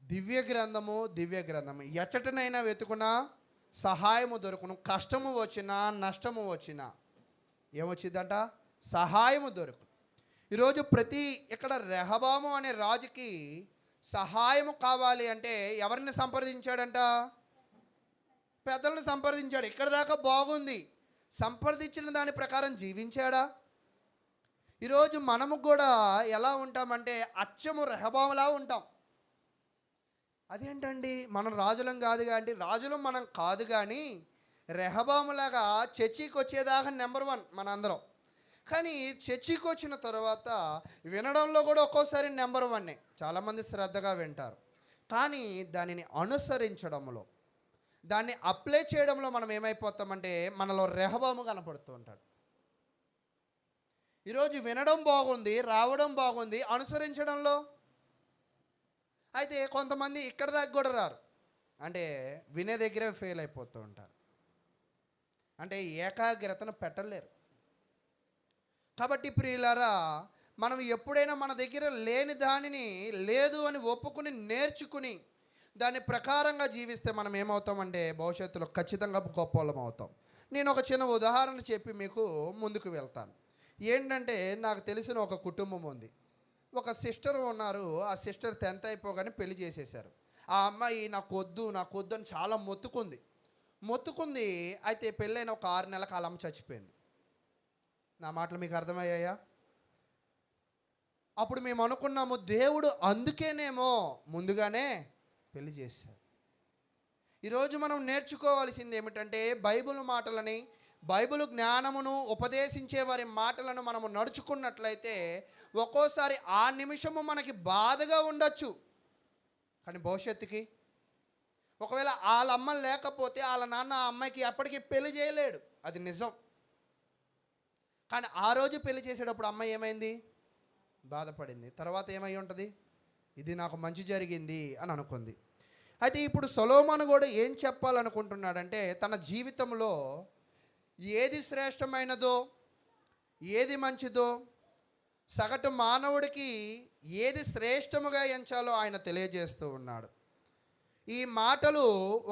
దివ్య గ్రంథము దివ్య గ్రంథము ఎచ్చటనైనా వెతుకున్నా సహాయము దొరుకును, కష్టము వచ్చినా నష్టము వచ్చినా ఏమొచ్చిందంట? సహాయము దొరుకు. ఈరోజు ఇక్కడ రెహబాము అనే రాజుకి సహాయము కావాలి అంటే ఎవరిని సంప్రదించాడంట? పెద్దలను సంప్రదించాడు. ఇక్కడ దాకా బాగుంది, సంప్రదించిన దాని ప్రకారం జీవించాడా? ఈరోజు మనము కూడా ఎలా ఉంటామంటే అచ్చము రెహబాములా ఉంటాం. అదేంటండి, మనం రాజులం కాదు కానీ, రాజులం మనం కాదు కానీ రెహబాములాగా చర్చికి వచ్చేదాకా నెంబర్ 1 మనందరం. కానీ చర్చికి వచ్చిన తర్వాత వినడంలో కూడా ఒక్కోసారి నెంబర్ 1. చాలామంది శ్రద్ధగా వింటారు, కానీ దానిని అనుసరించడంలో, దాన్ని అప్లై చేయడంలో మనం ఏమైపోతామంటే మనలో రెహబాము కనపడుతూ ఉంటాడు. ఈరోజు వినడం బాగుంది, రావడం బాగుంది, అనుసరించడంలో అయితే కొంతమంది ఇక్కడ దాకా కూడా రారు, అంటే వినే దగ్గరే ఫెయిల్ అయిపోతూ ఉంటారు. అంటే ఏకాగ్రతను పెట్టలేరు. కాబట్టి ప్రియులారా, మనం ఎప్పుడైనా మన దగ్గర లేని దానిని లేదు అని ఒప్పుకుని నేర్చుకుని దాని ప్రకారంగా జీవిస్తే మనం ఏమవుతామంటే భవిష్యత్తులో ఖచ్చితంగా గొప్పవాళ్ళం అవుతాం. నేను ఒక చిన్న ఉదాహరణ చెప్పి మీకు ముందుకు వెళ్తాను. ఏంటంటే, నాకు తెలిసిన ఒక కుటుంబం ఉంది. ఒక సిస్టర్ ఉన్నారు. ఆ సిస్టర్ 10th అయిపోగానే పెళ్లి చేసేశారు. ఆ అమ్మాయి నాకు వద్దు అని చాలా మొత్తుకుంది. అయితే పెళ్ళైన ఒక 6 నెలలకు వాళ్ళ అమ్మ చచ్చిపోయింది. నా మాటలు మీకు అర్థమయ్యాయా? అప్పుడు మేము అనుకున్నాము, దేవుడు అందుకేనేమో ముందుగానే పెళ్లి చేశారు. ఈరోజు మనం నేర్చుకోవాల్సింది ఏమిటంటే, బైబిల్ మాటలని, బైబిల్ జ్ఞానమును ఉపదేశించే వారి మాటలను మనము నడుచుకున్నట్లయితే ఒక్కోసారి ఆ నిమిషము మనకి బాధగా ఉండొచ్చు, కానీ భవిష్యత్తుకి ఒకవేళ వాళ్ళ అమ్మ లేకపోతే వాళ్ళ నాన్న ఆ అమ్మాయికి అప్పటికి పెళ్లి చేయలేడు, అది నిజం. కానీ ఆ రోజు పెళ్లి చేసేటప్పుడు అమ్మాయి ఏమైంది? బాధపడింది. తర్వాత ఏమై ఉంటుంది? ఇది నాకు మంచి జరిగింది అని అనుకుంది. అయితే ఇప్పుడు సొలొమోను కూడా ఏం చెప్పాలనుకుంటున్నాడంటే, తన జీవితంలో ఏది శ్రేష్టమైనదో, ఏది మంచిదో, సగటు మానవుడికి ఏది శ్రేష్టముగా ఎంచాలో ఆయన తెలియజేస్తూ ఉన్నాడు. ఈ మాటలు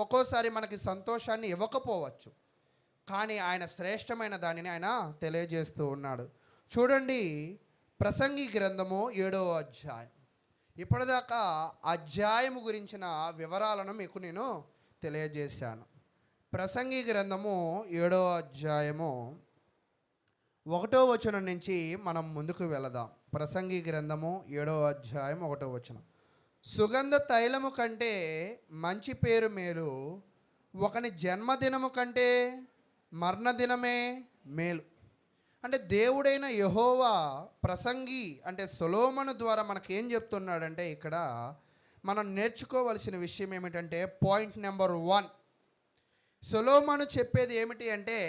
ఒక్కోసారి మనకి సంతోషాన్ని ఇవ్వకపోవచ్చు, కానీ ఆయన శ్రేష్టమైన దానిని ఆయన తెలియజేస్తూ ఉన్నాడు. చూడండి, ప్రసంగి గ్రంథము 7వ అధ్యాయం. ఇప్పటిదాకా అధ్యాయము గురించిన వివరాలను మీకు నేను తెలియజేశాను. ప్రసంగి గ్రంథము 7వ అధ్యాయము 1వ వచనం నుంచి మనం ముందుకు వెళదాం. ప్రసంగి గ్రంథము 7వ అధ్యాయం 1వ వచనం. సుగంధ తైలము కంటే మంచి పేరు మేలు, ఒకని జన్మదినము కంటే మరణదినమే మేలు. అంటే దేవుడైన యెహోవా ప్రసంగి అంటే సొలొమోను ద్వారా మనకేం చెప్తున్నాడంటే, ఇక్కడ మనం నేర్చుకోవలసిన విషయం ఏమిటంటే, పాయింట్ నెంబర్ 1, సొలొమోను చెప్పేది ఏమిటి అంటే,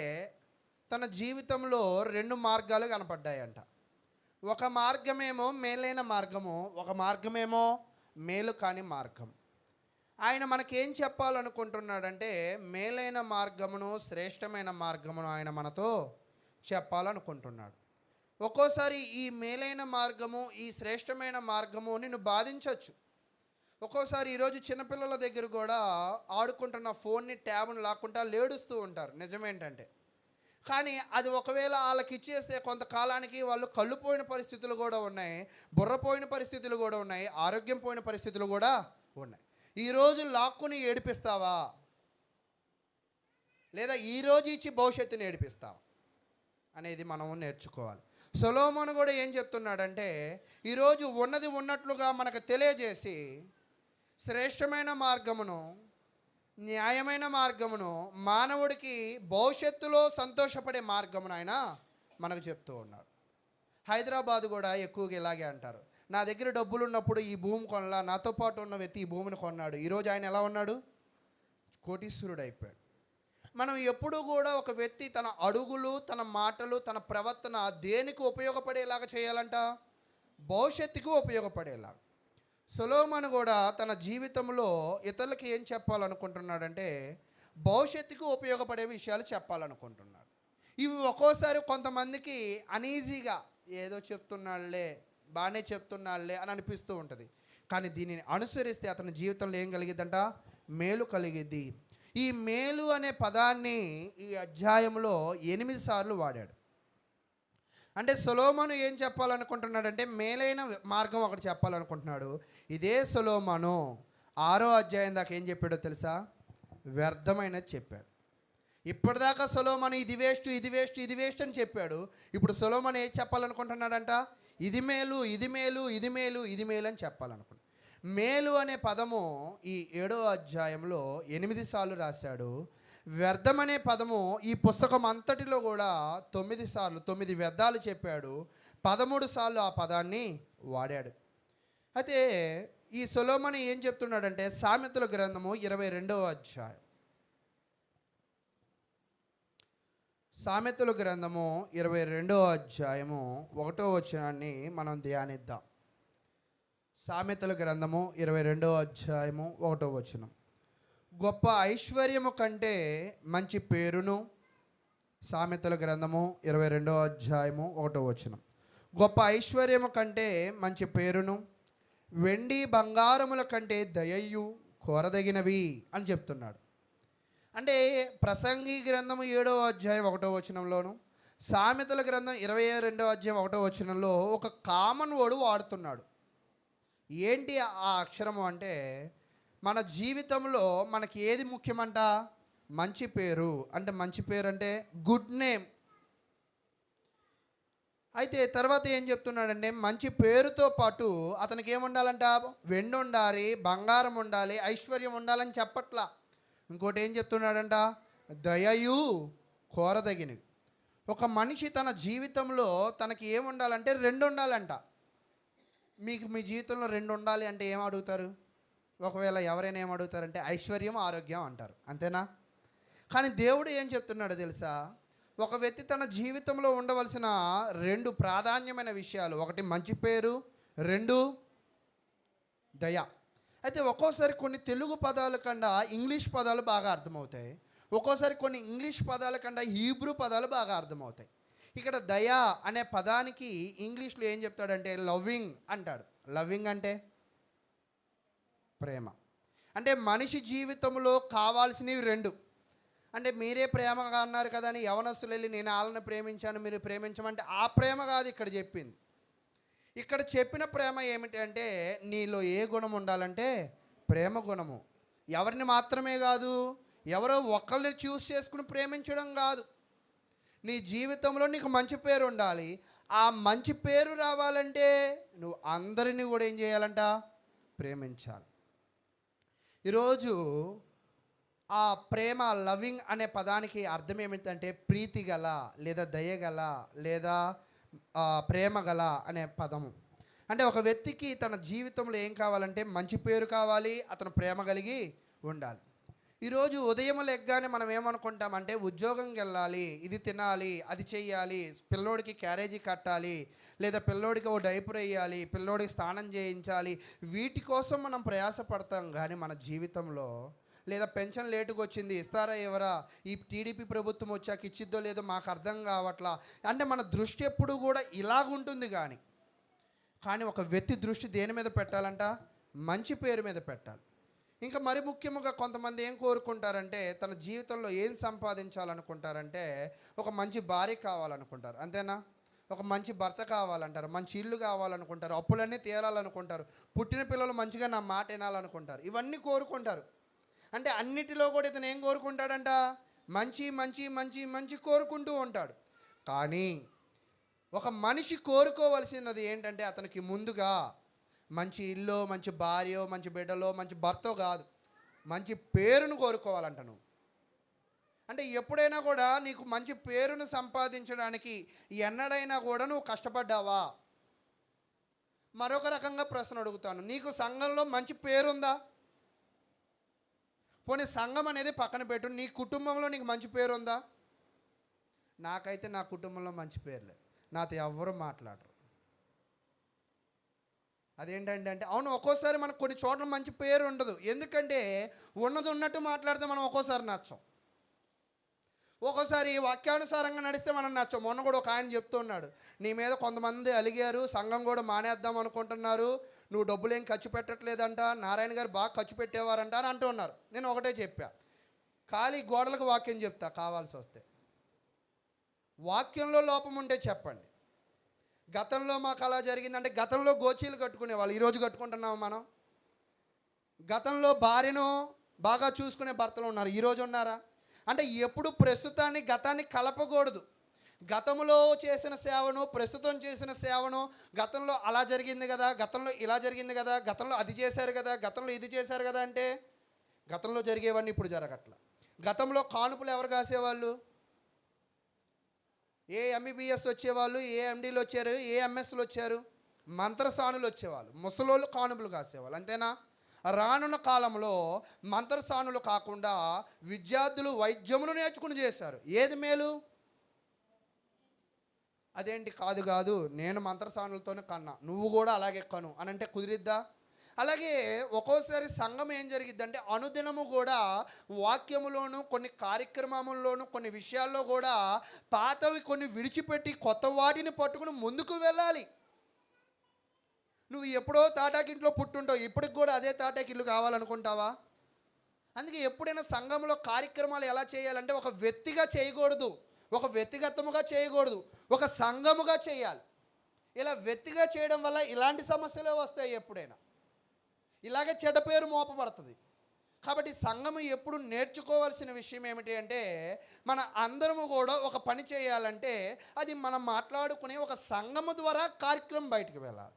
తన జీవితంలో 2 మార్గాలు కనపడ్డాయంట. ఒక మార్గమేమో మేలైన మార్గము, ఒక మార్గమేమో మేలు కాని మార్గం. ఆయన మనకేం చెప్పాలనుకుంటున్నాడంటే, మేలైన మార్గమును శ్రేష్టమైన మార్గమును ఆయన మనతో చెప్పాలనుకుంటున్నాడు. ఒక్కోసారి ఈ మేలైన మార్గము, ఈ శ్రేష్టమైన మార్గము నిన్ను బాధించవచ్చు. ఒక్కోసారి ఈరోజు చిన్నపిల్లల దగ్గర కూడా ఆడుకుంటున్న ఫోన్ని, ట్యాబ్ను లాక్కుంటా లేడుస్తూ ఉంటారు. నిజమేంటంటే, కానీ అది ఒకవేళ వాళ్ళకి ఇచ్చేస్తే కొంతకాలానికి వాళ్ళు కళ్ళు పోయిన పరిస్థితులు కూడా ఉన్నాయి, బుర్ర పోయిన పరిస్థితులు కూడా ఉన్నాయి, ఆరోగ్యం పోయిన పరిస్థితులు కూడా ఉన్నాయి. ఈరోజు లాక్కుని ఏడిపిస్తావా, లేదా ఈరోజు ఇచ్చి భవిష్యత్తుని ఏడిపిస్తావా అనేది మనం నేర్చుకోవాలి. సొలొమోను కూడా ఏం చెప్తున్నాడంటే, ఈరోజు ఉన్నది ఉన్నట్లుగా మనకు తెలియజేసి శ్రేష్టమైన మార్గమును, న్యాయమైన మార్గమును, మానవుడికి భవిష్యత్తులో సంతోషపడే మార్గమును ఆయన మనకు చెప్తూ ఉన్నాడు. హైదరాబాద్ కూడా ఎక్కువగా ఇలాగే అంటారు, నా దగ్గర డబ్బులు ఉన్నప్పుడు ఈ భూమి కొనలా, నాతో పాటు ఉన్న వ్యక్తి ఈ భూమిని కొన్నాడు, ఈరోజు ఆయన ఎలా ఉన్నాడు? కోటీశ్వరుడు అయిపోయాడు. మనం ఎప్పుడూ కూడా ఒక వ్యక్తి తన అడుగులు, తన మాటలు, తన ప్రవర్తన దేనికి ఉపయోగపడేలాగా చేయాలంట? భవిష్యత్తుకు ఉపయోగపడేలాగా. సొలొమోను కూడా తన జీవితంలో ఇతరులకి ఏం చెప్పాలనుకుంటున్నాడంటే, భవిష్యత్తుకు ఉపయోగపడే విషయాలు చెప్పాలనుకుంటున్నాడు. ఇవి ఒక్కోసారి కొంతమందికి అనీజీగా, ఏదో చెప్తున్నాళ్లే, బాగానే చెప్తున్నాళ్లే అని అనిపిస్తూ ఉంటుంది. కానీ దీనిని అనుసరిస్తే అతని జీవితంలో ఏం కలిగిద్దంట? మేలు కలిగిద్ది. ఈ మేలు అనే పదాన్ని ఈ అధ్యాయంలో 8 సార్లు వాడాడు. అంటే సొలొమోను ఏం చెప్పాలనుకుంటున్నాడంటే, మేలైన మార్గం ఒకటి చెప్పాలనుకుంటున్నాడు. ఇదే సొలొమోను 6వ అధ్యాయం దాకా ఏం చెప్పాడో తెలుసా? వ్యర్థమైనది చెప్పాడు. ఇప్పటిదాకా సొలొమోను ఇది వేస్ట్, ఇది వేస్ట్, ఇది వేస్ట్ అని చెప్పాడు. ఇప్పుడు సొలొమోను ఏం చెప్పాలనుకుంటున్నాడంట? ఇది మేలు, ఇది మేలు, ఇది మేలు, ఇది మేలు అని చెప్పాలనుకుంటున్నాడు. మేలు అనే పదము ఈ 7వ అధ్యాయంలో 8 సార్లు రాశాడు. వ్యర్థం అనే పదము ఈ పుస్తకం అంతటిలో కూడా 9 సార్లు, 9 వ్యర్థాలు చెప్పాడు. 13 సార్లు ఆ పదాన్ని వాడాడు. అయితే ఈ సొలొమోను ఏం చెప్తున్నాడంటే, సామెతల గ్రంథము 22వ అధ్యాయం, సామెతల గ్రంథము 22వ అధ్యాయము 1వ వచనాన్ని మనం ధ్యానిద్దాం. సామెతల గ్రంథము 22వ అధ్యాయము 1వ వచనం. గొప్ప ఐశ్వర్యము కంటే మంచి పేరును, సామెతల గ్రంథము 22వ అధ్యాయము 1వ వచనం. గొప్ప ఐశ్వర్యము కంటే మంచి పేరును, వెండి బంగారముల కంటే దయయు కోరదగినవి అని చెప్తున్నాడు. అంటే ప్రసంగి గ్రంథము 7వ అధ్యాయం 1వ వచనంలోను, సామెతల గ్రంథం 22వ అధ్యాయం 1వ వచనంలో ఒక కామన్ వర్డ్ వాడుతున్నాడు. ఏంటి ఆ అక్షరము అంటే, మన జీవితంలో మనకి ఏది ముఖ్యమంట? మంచి పేరు. అంటే మంచి పేరు అంటే గుడ్ నేమ్. అయితే తర్వాత ఏం చెప్తున్నాడంటే, మంచి పేరుతో పాటు అతనికి ఏముండాలంట? వెండి ఉండాలి, బంగారం ఉండాలి, ఐశ్వర్యం ఉండాలని చెప్పట్లా. ఇంకోటి ఏం చెప్తున్నాడంట? దయయు కోరదగినవి. ఒక మనిషి తన జీవితంలో తనకి ఏముండాలంటే 2 ఉండాలంట. మీకు మీ జీవితంలో 2 ఉండాలి అంటే ఏం అడుగుతారు? ఒకవేళ ఎవరైనా ఏమడుగుతారంటే ఐశ్వర్యం, ఆరోగ్యం అంటారు. అంతేనా? కానీ దేవుడు ఏం చెప్తున్నాడో తెలుసా? ఒక వ్యక్తి తన జీవితంలో ఉండవలసిన 2 ప్రాధాన్యమైన విషయాలు. ఒకటి మంచి పేరు, 2 దయ. అయితే ఒక్కోసారి కొన్ని తెలుగు పదాల కన్నా ఇంగ్లీష్ పదాలు బాగా అర్థమవుతాయి. ఒక్కోసారి కొన్ని ఇంగ్లీష్ పదాల కన్నా హీబ్రూ పదాలు బాగా అర్థమవుతాయి. ఇక్కడ దయ అనే పదానికి ఇంగ్లీష్లో ఏం చెప్తాడంటే లవ్వింగ్ అంటాడు. లవ్వింగ్ అంటే ప్రేమ. అంటే మనిషి జీవితంలో కావాల్సినవి 2. అంటే మీరే ప్రేమగా అన్నారు కదా అని యవనస్తులు వెళ్ళి నేను వాళ్ళని ప్రేమించాను మీరు ప్రేమించమంటే ఆ ప్రేమ కాదు ఇక్కడ చెప్పింది. ఇక్కడ చెప్పిన ప్రేమ ఏమిటి అంటే నీలో ఏ గుణం ఉండాలంటే ప్రేమ గుణము. ఎవరిని మాత్రమే కాదు, ఎవరో ఒకరిని చూస్ చేసుకుని ప్రేమించడం కాదు. నీ జీవితంలో నీకు మంచి పేరు ఉండాలి. ఆ మంచి పేరు రావాలంటే నువ్వు అందరినీ కూడా ఏం చేయాలంట? ప్రేమించాలి. ఈరోజు ఆ ప్రేమ, లవింగ్ అనే పదానికి అర్థం ఏమిటంటే ప్రీతి గల లేదా దయగల లేదా ప్రేమ గల అనే పదము. అంటే ఒక వ్యక్తికి తన జీవితంలో ఏం కావాలంటే మంచి పేరు కావాలి, అతను ప్రేమ కలిగి ఉండాలి. ఈరోజు ఉదయం లెగ్గానే మనం ఏమనుకుంటామంటే ఉద్యోగంకి వెళ్ళాలి, ఇది తినాలి, అది చెయ్యాలి, పిల్లోడికి క్యారేజీ కట్టాలి, లేదా పిల్లోడికి ఓ డైపర్ వేయాలి, పిల్లోడికి స్నానం చేయించాలి. వీటి కోసం మనం ప్రయాసపడతాం. కానీ మన జీవితంలో లేదా పెన్షన్ లేటుగా వచ్చింది, ఇస్తారా ఎవరా, ఈ టీడీపీ ప్రభుత్వం వచ్చాక ఇచ్చిద్దో లేదో మాకు అర్థం కావట్లా అంటే మన దృష్టి ఎప్పుడు కూడా ఇలాగుంటుంది. కానీ ఒక వ్యక్తి దృష్టి దేని మీద పెట్టాలంట? మంచి పేరు మీద పెట్టాలి. ఇంకా మరి ముఖ్యంగా కొంతమంది ఏం కోరుకుంటారంటే తన జీవితంలో ఏం సంపాదించాలనుకుంటారంటే ఒక మంచి భార్య కావాలనుకుంటారు. అంతేనా? ఒక మంచి భర్త కావాలంటారు, మంచి ఇల్లు కావాలనుకుంటారు, అప్పులన్నీ తీరాలనుకుంటారు, పుట్టిన పిల్లలు మంచిగా నా మాట వినాలనుకుంటారు. ఇవన్నీ కోరుకుంటారు. అంటే అన్నిటిలో కూడా ఇతను ఏం కోరుకుంటాడంట? మంచి మంచి మంచి మంచి కోరుకుంటూ ఉంటాడు. కానీ ఒక మనిషి కోరుకోవలసినది ఏంటంటే అతనికి ముందుగా మంచి ఇల్లు, మంచి భార్య, మంచి బిడ్డలో, మంచి భర్త కాదు, మంచి పేరును కోరుకోవాలంట నువ్వు. అంటే ఎప్పుడైనా కూడా నీకు మంచి పేరును సంపాదించడానికి ఎన్నడైనా కూడా నువ్వు కష్టపడ్డావా? మరొక రకంగా ప్రశ్న అడుగుతాను, నీకు సంఘంలో మంచి పేరుందా? పోనీ సంఘం అనేది పక్కన పెట్టు, నీ కుటుంబంలో నీకు మంచి పేరు ఉందా? నాకైతే నా కుటుంబంలో మంచి పేరు లేదు, నాతో ఎవ్వరూ మాట్లాడరు. అదేంటంటే అంటే అవును, ఒక్కోసారి మనకు కొన్ని చోట్ల మంచి పేరు ఉండదు. ఎందుకంటే ఉన్నది ఉన్నట్టు మాట్లాడితే మనం ఒక్కోసారి నచ్చం, ఒక్కోసారి వాక్యానుసారంగా నడిస్తే మనం నచ్చం. మొన్న కూడా ఒక ఆయన చెప్తున్నాడు, నీ మీద కొంతమంది అలిగారు, సంఘం కూడా మానేద్దాం అనుకుంటున్నారు, నువ్వు డబ్బులు ఏం ఖర్చు పెట్టట్లేదంట, నారాయణ గారు బాగా ఖర్చు పెట్టేవారంట అని అంటున్నారు. నేను ఒకటే చెప్పా, ఖాళీ గోడలకు వాక్యం చెప్తా కావాల్సి వస్తే. వాక్యంలో లోపం ఉంటే చెప్పండి. గతంలో మాకు అలా జరిగిందంటే గతంలో గోచీలు కట్టుకునేవాళ్ళు, ఈరోజు కట్టుకుంటున్నాము మనం. గతంలో భార్యను బాగా చూసుకునే భర్తలు ఉన్నారు, ఈరోజు ఉన్నారా? అంటే ఎప్పుడు ప్రస్తుతాన్ని గతాన్ని కలపకూడదు. గతంలో చేసిన సేవను, ప్రస్తుతం చేసిన సేవను, గతంలో అలా జరిగింది కదా, గతంలో ఇలా జరిగింది కదా, గతంలో అది చేశారు కదా, గతంలో ఇది చేశారు కదా అంటే గతంలో జరిగేవన్నీ ఇప్పుడు జరగట్ల. గతంలో కానుపులు ఎవరు కాసేవాళ్ళు? ఏ ఎంబీబీఎస్ వచ్చేవాళ్ళు, ఏ ఎండీలు వచ్చారు, ఏ ఎంఎస్లు వచ్చారు? మంత్రసానులు వచ్చేవాళ్ళు, ముసలోళ్ళు కానుపులు కాసేవాళ్ళు. అంతేనా? రానున్న కాలంలో మంత్రసానులు కాకుండా విద్యార్థులు వైద్యమును నేర్చుకుని చేశారు. ఏది మేలు? అదేంటి కాదు నేను మంత్రసానులతోనే కన్నా, నువ్వు కూడా అలాగే కను అని అంటే కుదిరిద్దా? అలాగే ఒక్కోసారి సంఘం ఏం జరిగిద్దంటే అనుదినము కూడా వాక్యములోను, కొన్ని కార్యక్రమముల్లోనూ, కొన్ని విషయాల్లో కూడా పాతవి కొన్ని విడిచిపెట్టి కొత్త వాటిని పట్టుకుని ముందుకు వెళ్ళాలి. నువ్వు ఎప్పుడో తాటాకింట్లో పుట్టుంటావు, ఇప్పటికి కూడా అదే తాటాకిల్లు కావాలనుకుంటావా? అందుకే ఎప్పుడైనా సంఘంలో కార్యక్రమాలు ఎలా చేయాలంటే ఒక వ్యక్తిగా చేయకూడదు, ఒక వ్యక్తిగతముగా చేయకూడదు, ఒక సంఘముగా చేయాలి. ఇలా వ్యక్తిగా చేయడం వల్ల ఇలాంటి సమస్యలే వస్తాయి. ఎప్పుడైనా ఇలాగే చెడ్డ పేరు మోపబడుతుంది. కాబట్టి సంఘము ఎప్పుడు నేర్చుకోవాల్సిన విషయం ఏమిటి అంటే మన అందరము కూడా ఒక పని చేయాలంటే అది మనం మాట్లాడుకునే ఒక సంఘము ద్వారా కార్యక్రమం బయటికి వెళ్ళాలి.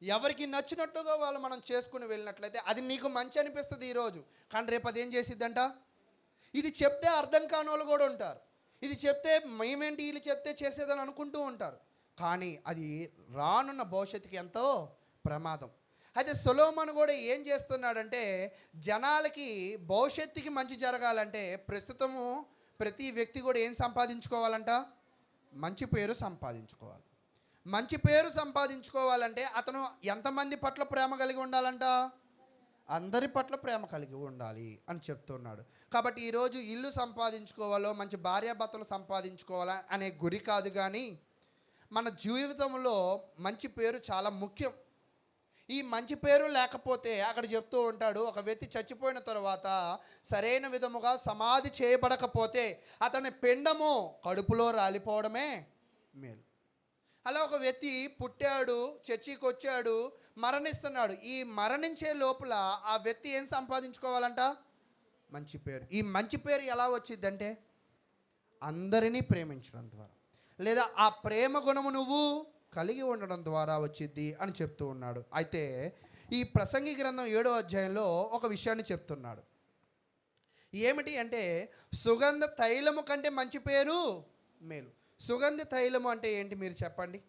ఎవరికి నచ్చినట్టుగా వాళ్ళు మనం చేసుకుని వెళ్ళినట్లయితే అది నీకు మంచి అనిపిస్తుంది ఈరోజు, కానీ రేపు అదేం చేసిద్దంట? ఇది చెప్తే అర్థం కాని వాళ్ళు కూడా ఉంటారు, ఇది చెప్తే మేమేంటి వీళ్ళు చెప్తే చేసేదని అనుకుంటూ ఉంటారు. కానీ అది రానున్న భవిష్యత్తుకి ఎంతో ప్రమాదం. అయితే సొలొమోను కూడా ఏం చేస్తున్నాడంటే, జనాలకి భవిష్యత్తుకి మంచి జరగాలంటే ప్రస్తుతము ప్రతి వ్యక్తి కూడా ఏం సంపాదించుకోవాలంట? మంచి పేరు సంపాదించుకోవాలి. మంచి పేరు సంపాదించుకోవాలంటే అతను ఎంతమంది పట్ల ప్రేమ కలిగి ఉండాలంట? అందరి పట్ల ప్రేమ కలిగి ఉండాలి అని చెప్తున్నాడు. కాబట్టి ఈరోజు ఇల్లు సంపాదించుకోవాలో, మంచి భార్యాభర్తలు సంపాదించుకోవాలా అనే గురి కాదు, కానీ మన జీవితంలో మంచి పేరు చాలా ముఖ్యం. ఈ మంచి పేరు లేకపోతే అక్కడ చెప్తూ ఉంటాడు, ఒక వ్యక్తి చచ్చిపోయిన తర్వాత సరైన విధముగా సమాధి చేయబడకపోతే అతని పిండము కడుపులో రాలిపోవడమే మేలు. అలా ఒక వ్యక్తి పుట్టాడు, చర్చికి వచ్చాడు, మరణిస్తున్నాడు. ఈ మరణించే లోపల ఆ వ్యక్తి ఏం సంపాదించుకోవాలంట? మంచి పేరు. ఈ మంచి పేరు ఎలా వచ్చిందంటే అందరినీ ప్రేమించడం ద్వారా, లేదా ఆ ప్రేమ గుణము నువ్వు కలిగి ఉండడం ద్వారా వచ్చిద్ది అని చెప్తూ ఉన్నాడు. అయితే ఈ ప్రసంగి గ్రంథం 7వ అధ్యాయంలో ఒక విషయాన్ని చెప్తున్నాడు. ఏమిటి అంటే, సుగంధ తైలము కంటే మంచి పేరు మేలు. సుగంధ తైలము అంటే ఏంటి మీరు చెప్పండి?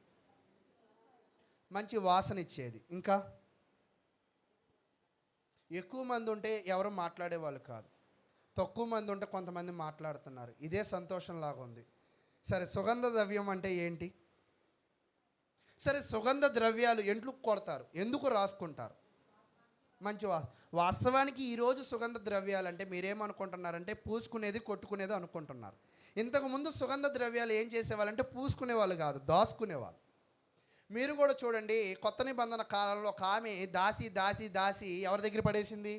మంచి వాసన ఇచ్చేది. ఇంకా ఎక్కువ మంది ఉంటే ఎవరు మాట్లాడేవాళ్ళు కాదు, తక్కువ మంది ఉంటే కొంతమంది మాట్లాడుతున్నారు. ఇదే సంతోషంలాగా ఉంది. సరే, సుగంధ ద్రవ్యం అంటే ఏంటి? సరే, సుగంధ ద్రవ్యాలు ఎందుకు కొడతారు, ఎందుకు రాసుకుంటారు? మంచి వాస్తవానికి ఈరోజు సుగంధ ద్రవ్యాలు అంటే మీరేమనుకుంటున్నారంటే పూసుకునేది, కొట్టుకునేది అనుకుంటున్నారు. ఇంతకుముందు సుగంధ ద్రవ్యాలు ఏం చేసేవాళ్ళంటే పూసుకునేవాళ్ళు కాదు, దాచుకునేవాళ్ళు. మీరు కూడా చూడండి, కొత్త నిబంధన కాలంలో ఒక ఆమె దాసి దాసి దాసి ఎవరి దగ్గర పడేసింది?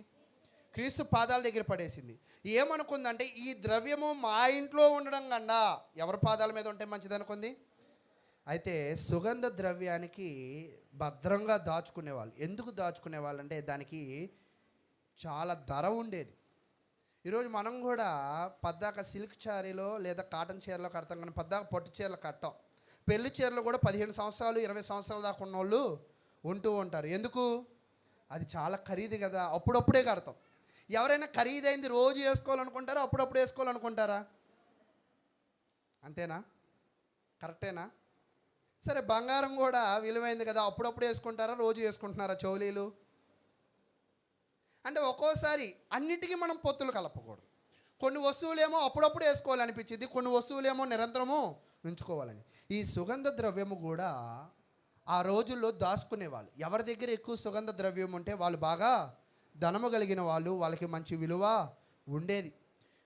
క్రీస్తు పాదాల దగ్గర పడేసింది. ఏమనుకుందంటే, ఈ ద్రవ్యము మా ఇంట్లో ఉండడం కన్నా ఎవరి పాదాల మీద ఉంటే మంచిది అనుకుంది. అయితే సుగంధ ద్రవ్యానికి భద్రంగా దాచుకునేవాళ్ళు. ఎందుకు దాచుకునేవాళ్ళు అంటే దానికి చాలా ధర ఉండేది. ఈరోజు మనం కూడా పద్దాక సిల్క్ శారీలో లేదా కాటన్ చీరలో కడతాం, కానీ పద్దాక పట్టు చీరలు కట్టాం. పెళ్లి చీరలు కూడా 15 సంవత్సరాలు 20 సంవత్సరాల దాకా ఉన్న వాళ్ళు ఉంటూ ఉంటారు. ఎందుకు? అది చాలా ఖరీదు కదా, అప్పుడప్పుడే కడతాం. ఎవరైనా ఖరీదైంది రోజు వేసుకోవాలనుకుంటారా, అప్పుడప్పుడు వేసుకోవాలనుకుంటారా? అంతేనా? కరెక్టేనా? సరే, బంగారం కూడా విలువైంది కదా, అప్పుడప్పుడు వేసుకుంటారా, రోజు వేసుకుంటున్నారా చౌలీలు? అంటే ఒక్కోసారి అన్నిటికీ మనం పొత్తులు కలపకూడదు. కొన్ని వస్తువులేమో అప్పుడప్పుడు వేసుకోవాలనిపించింది, కొన్ని వస్తువులేమో నిరంతరము ఉంచుకోవాలని. ఈ సుగంధ ద్రవ్యము కూడా ఆ రోజుల్లో దాచుకునేవాళ్ళు. ఎవరి దగ్గర ఎక్కువ సుగంధ ద్రవ్యం ఉంటే వాళ్ళు బాగా ధనము కలిగిన వాళ్ళు, వాళ్ళకి మంచి విలువ ఉండేది.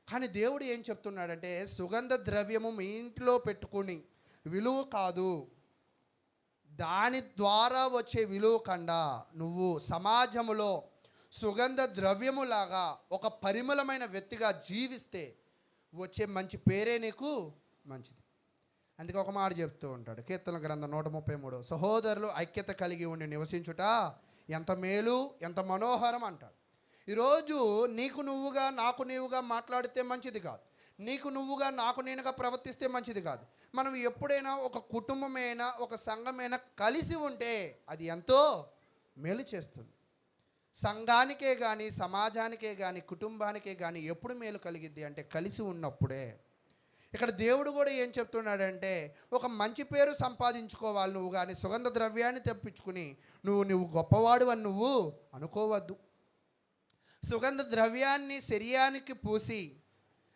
కానీ దేవుడు ఏం చెప్తున్నాడంటే, సుగంధ ద్రవ్యము మీ ఇంట్లో పెట్టుకుని విలువ కాదు, దాని ద్వారా వచ్చే విలువ కన్నా నువ్వు సమాజంలో సుగంధ ద్రవ్యములాగా ఒక పరిమళమైన వ్యక్తిగా జీవిస్తే వచ్చే మంచి పేరే నీకు మంచిది. అందుకే ఒక మాట చెప్తూ ఉంటాడు, కీర్తన గ్రంథం 133, సహోదరులు ఐక్యత కలిగి ఉండి నివసించుట ఎంత మేలు, ఎంత మనోహరం అంటాడు. ఈరోజు నీకు నువ్వుగా నాకు నీవుగా మాట్లాడితే మంచిది కాదు, నీకు నువ్వుగా నాకు నేనుగా ప్రవర్తిస్తే మంచిది కాదు. మనం ఎప్పుడైనా ఒక కుటుంబమైనా ఒక సంఘమైనా కలిసి ఉంటే అది ఎంతో మేలు చేస్తుంది. సంఘానికే కానీ, సమాజానికే కానీ, కుటుంబానికే కానీ ఎప్పుడు మేలు కలిగిద్ది అంటే కలిసి ఉన్నప్పుడే. ఇక్కడ దేవుడు కూడా ఏం చెప్తున్నాడంటే, ఒక మంచి పేరు సంపాదించుకోవాలి నువ్వు, కానీ సుగంధ ద్రవ్యాన్ని తెప్పించుకుని నువ్వు గొప్పవాడు అని నువ్వు అనుకోవద్దు. సుగంధ ద్రవ్యాన్ని శరీరానికి పూసి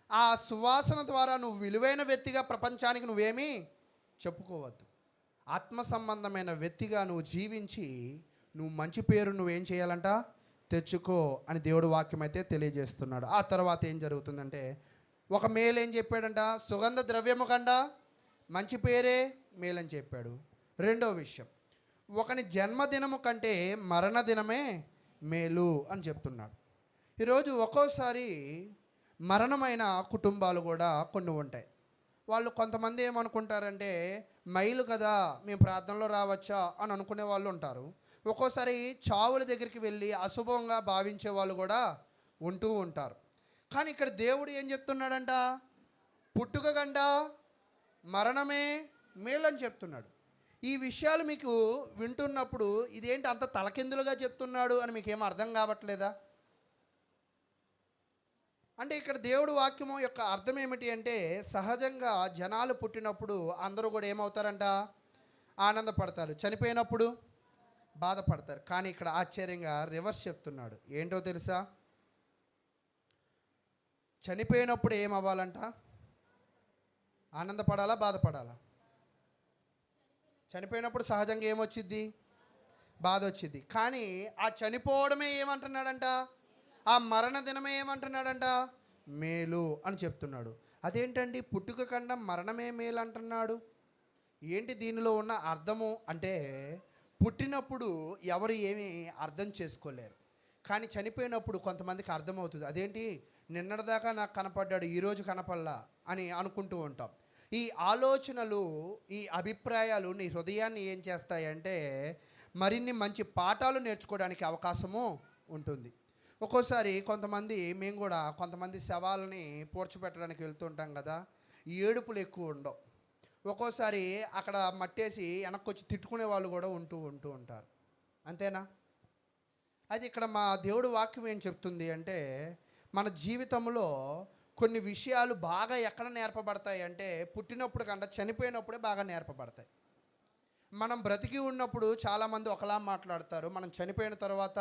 ఆ సువాసన ద్వారా నువ్వు విలువైన వ్యక్తిగా ప్రపంచానికి నువ్వేమీ చెప్పుకోవద్దు. ఆత్మ సంబంధమైన వ్యక్తిగా నువ్వు జీవించి నువ్వు మంచి పేరు నువ్వేం చేయాలంట? తెచ్చుకో అని దేవుడు వాక్యం అయితే తెలియజేస్తున్నాడు. ఆ తర్వాత ఏం జరుగుతుందంటే, ఒక మేలు ఏం చెప్పాడంట? సుగంధ ద్రవ్యము కన్నా మంచి పేరే మేలని చెప్పాడు. రెండో విషయం, ఒకని జన్మదినము కంటే మరణ దినమే మేలు అని చెప్తున్నాడు. ఈరోజు ఒక్కోసారి మరణమైన కుటుంబాలు కూడా కొన్ని ఉంటాయి. వాళ్ళు కొంతమంది ఏమనుకుంటారంటే, మైలు కదా మేము ప్రార్థనలో రావచ్చా అని అనుకునే వాళ్ళు ఉంటారు. ఒక్కోసారి చావుల దగ్గరికి వెళ్ళి అశుభంగా భావించే వాళ్ళు కూడా ఉంటూ ఉంటారు. కానీ ఇక్కడ దేవుడు ఏం చెప్తున్నాడంట? పుట్టుక కండా మరణమే మేలని చెప్తున్నాడు. ఈ విషయాలు మీకు వింటున్నప్పుడు ఇదేంటి అంత తలకిందులుగా చెప్తున్నాడు అని మీకేం అర్థం కావట్లేదా? అంటే ఇక్కడ దేవుడు వాక్యము యొక్క అర్థం ఏమిటి అంటే, సహజంగా జనాలు పుట్టినప్పుడు అందరూ కూడా ఏమవుతారంట? ఆనందపడతారు. చనిపోయినప్పుడు బాధపడతారు. కానీ ఇక్కడ ఆశ్చర్యంగా రివర్స్ చెప్తున్నాడు. ఏంటో తెలుసా? చనిపోయినప్పుడు ఏమవ్వాలంట? ఆనందపడాలా, బాధపడాలా? చనిపోయినప్పుడు సహజంగా ఏమొచ్చిద్ది? బాధ వచ్చింది. కానీ ఆ చనిపోవడమే ఏమంటున్నాడంట? ఆ మరణ దినమే ఏమంటున్నాడంట? మేలు అని చెప్తున్నాడు. అదేంటండి, పుట్టుక కన్నా మరణమే మేలు అంటున్నాడు? ఏంటి దీనిలో ఉన్న అర్థము అంటే, పుట్టినప్పుడు ఎవరు ఏమీ అర్థం చేసుకోలేరు, కానీ చనిపోయినప్పుడు కొంతమందికి అర్థమవుతుంది. అదేంటి, నిన్నటిదాకా నాకు కనపడ్డాడు, ఈరోజు కనపడలా అని అనుకుంటూ ఉంటాం. ఈ ఆలోచనలు, ఈ అభిప్రాయాలు నీ హృదయాన్ని ఏం చేస్తాయంటే మరిన్ని మంచి పాఠాలు నేర్చుకోవడానికి అవకాశము ఉంటుంది. ఒక్కోసారి మేము కూడా కొంతమంది శవాలని పూడ్చిపెట్టడానికి వెళ్తుంటాం కదా, ఏడుపులు ఎక్కువ ఉండవు. ఒక్కోసారి అక్కడ మట్టేసి వెనక్కొచ్చి తిట్టుకునే వాళ్ళు కూడా ఉంటూ ఉంటారు. అంతేనా? అది ఇక్కడ మా దేవుడు వాక్యం ఏం చెప్తుంది అంటే, మన జీవితంలో కొన్ని విషయాలు బాగా ఎక్కడ నేర్పబడతాయి అంటే, పుట్టినప్పుడు కంటే చనిపోయినప్పుడే బాగా నేర్పబడతాయి. మనం బ్రతికి ఉన్నప్పుడు చాలామంది ఒకలా మాట్లాడతారు. మనం చనిపోయిన తర్వాత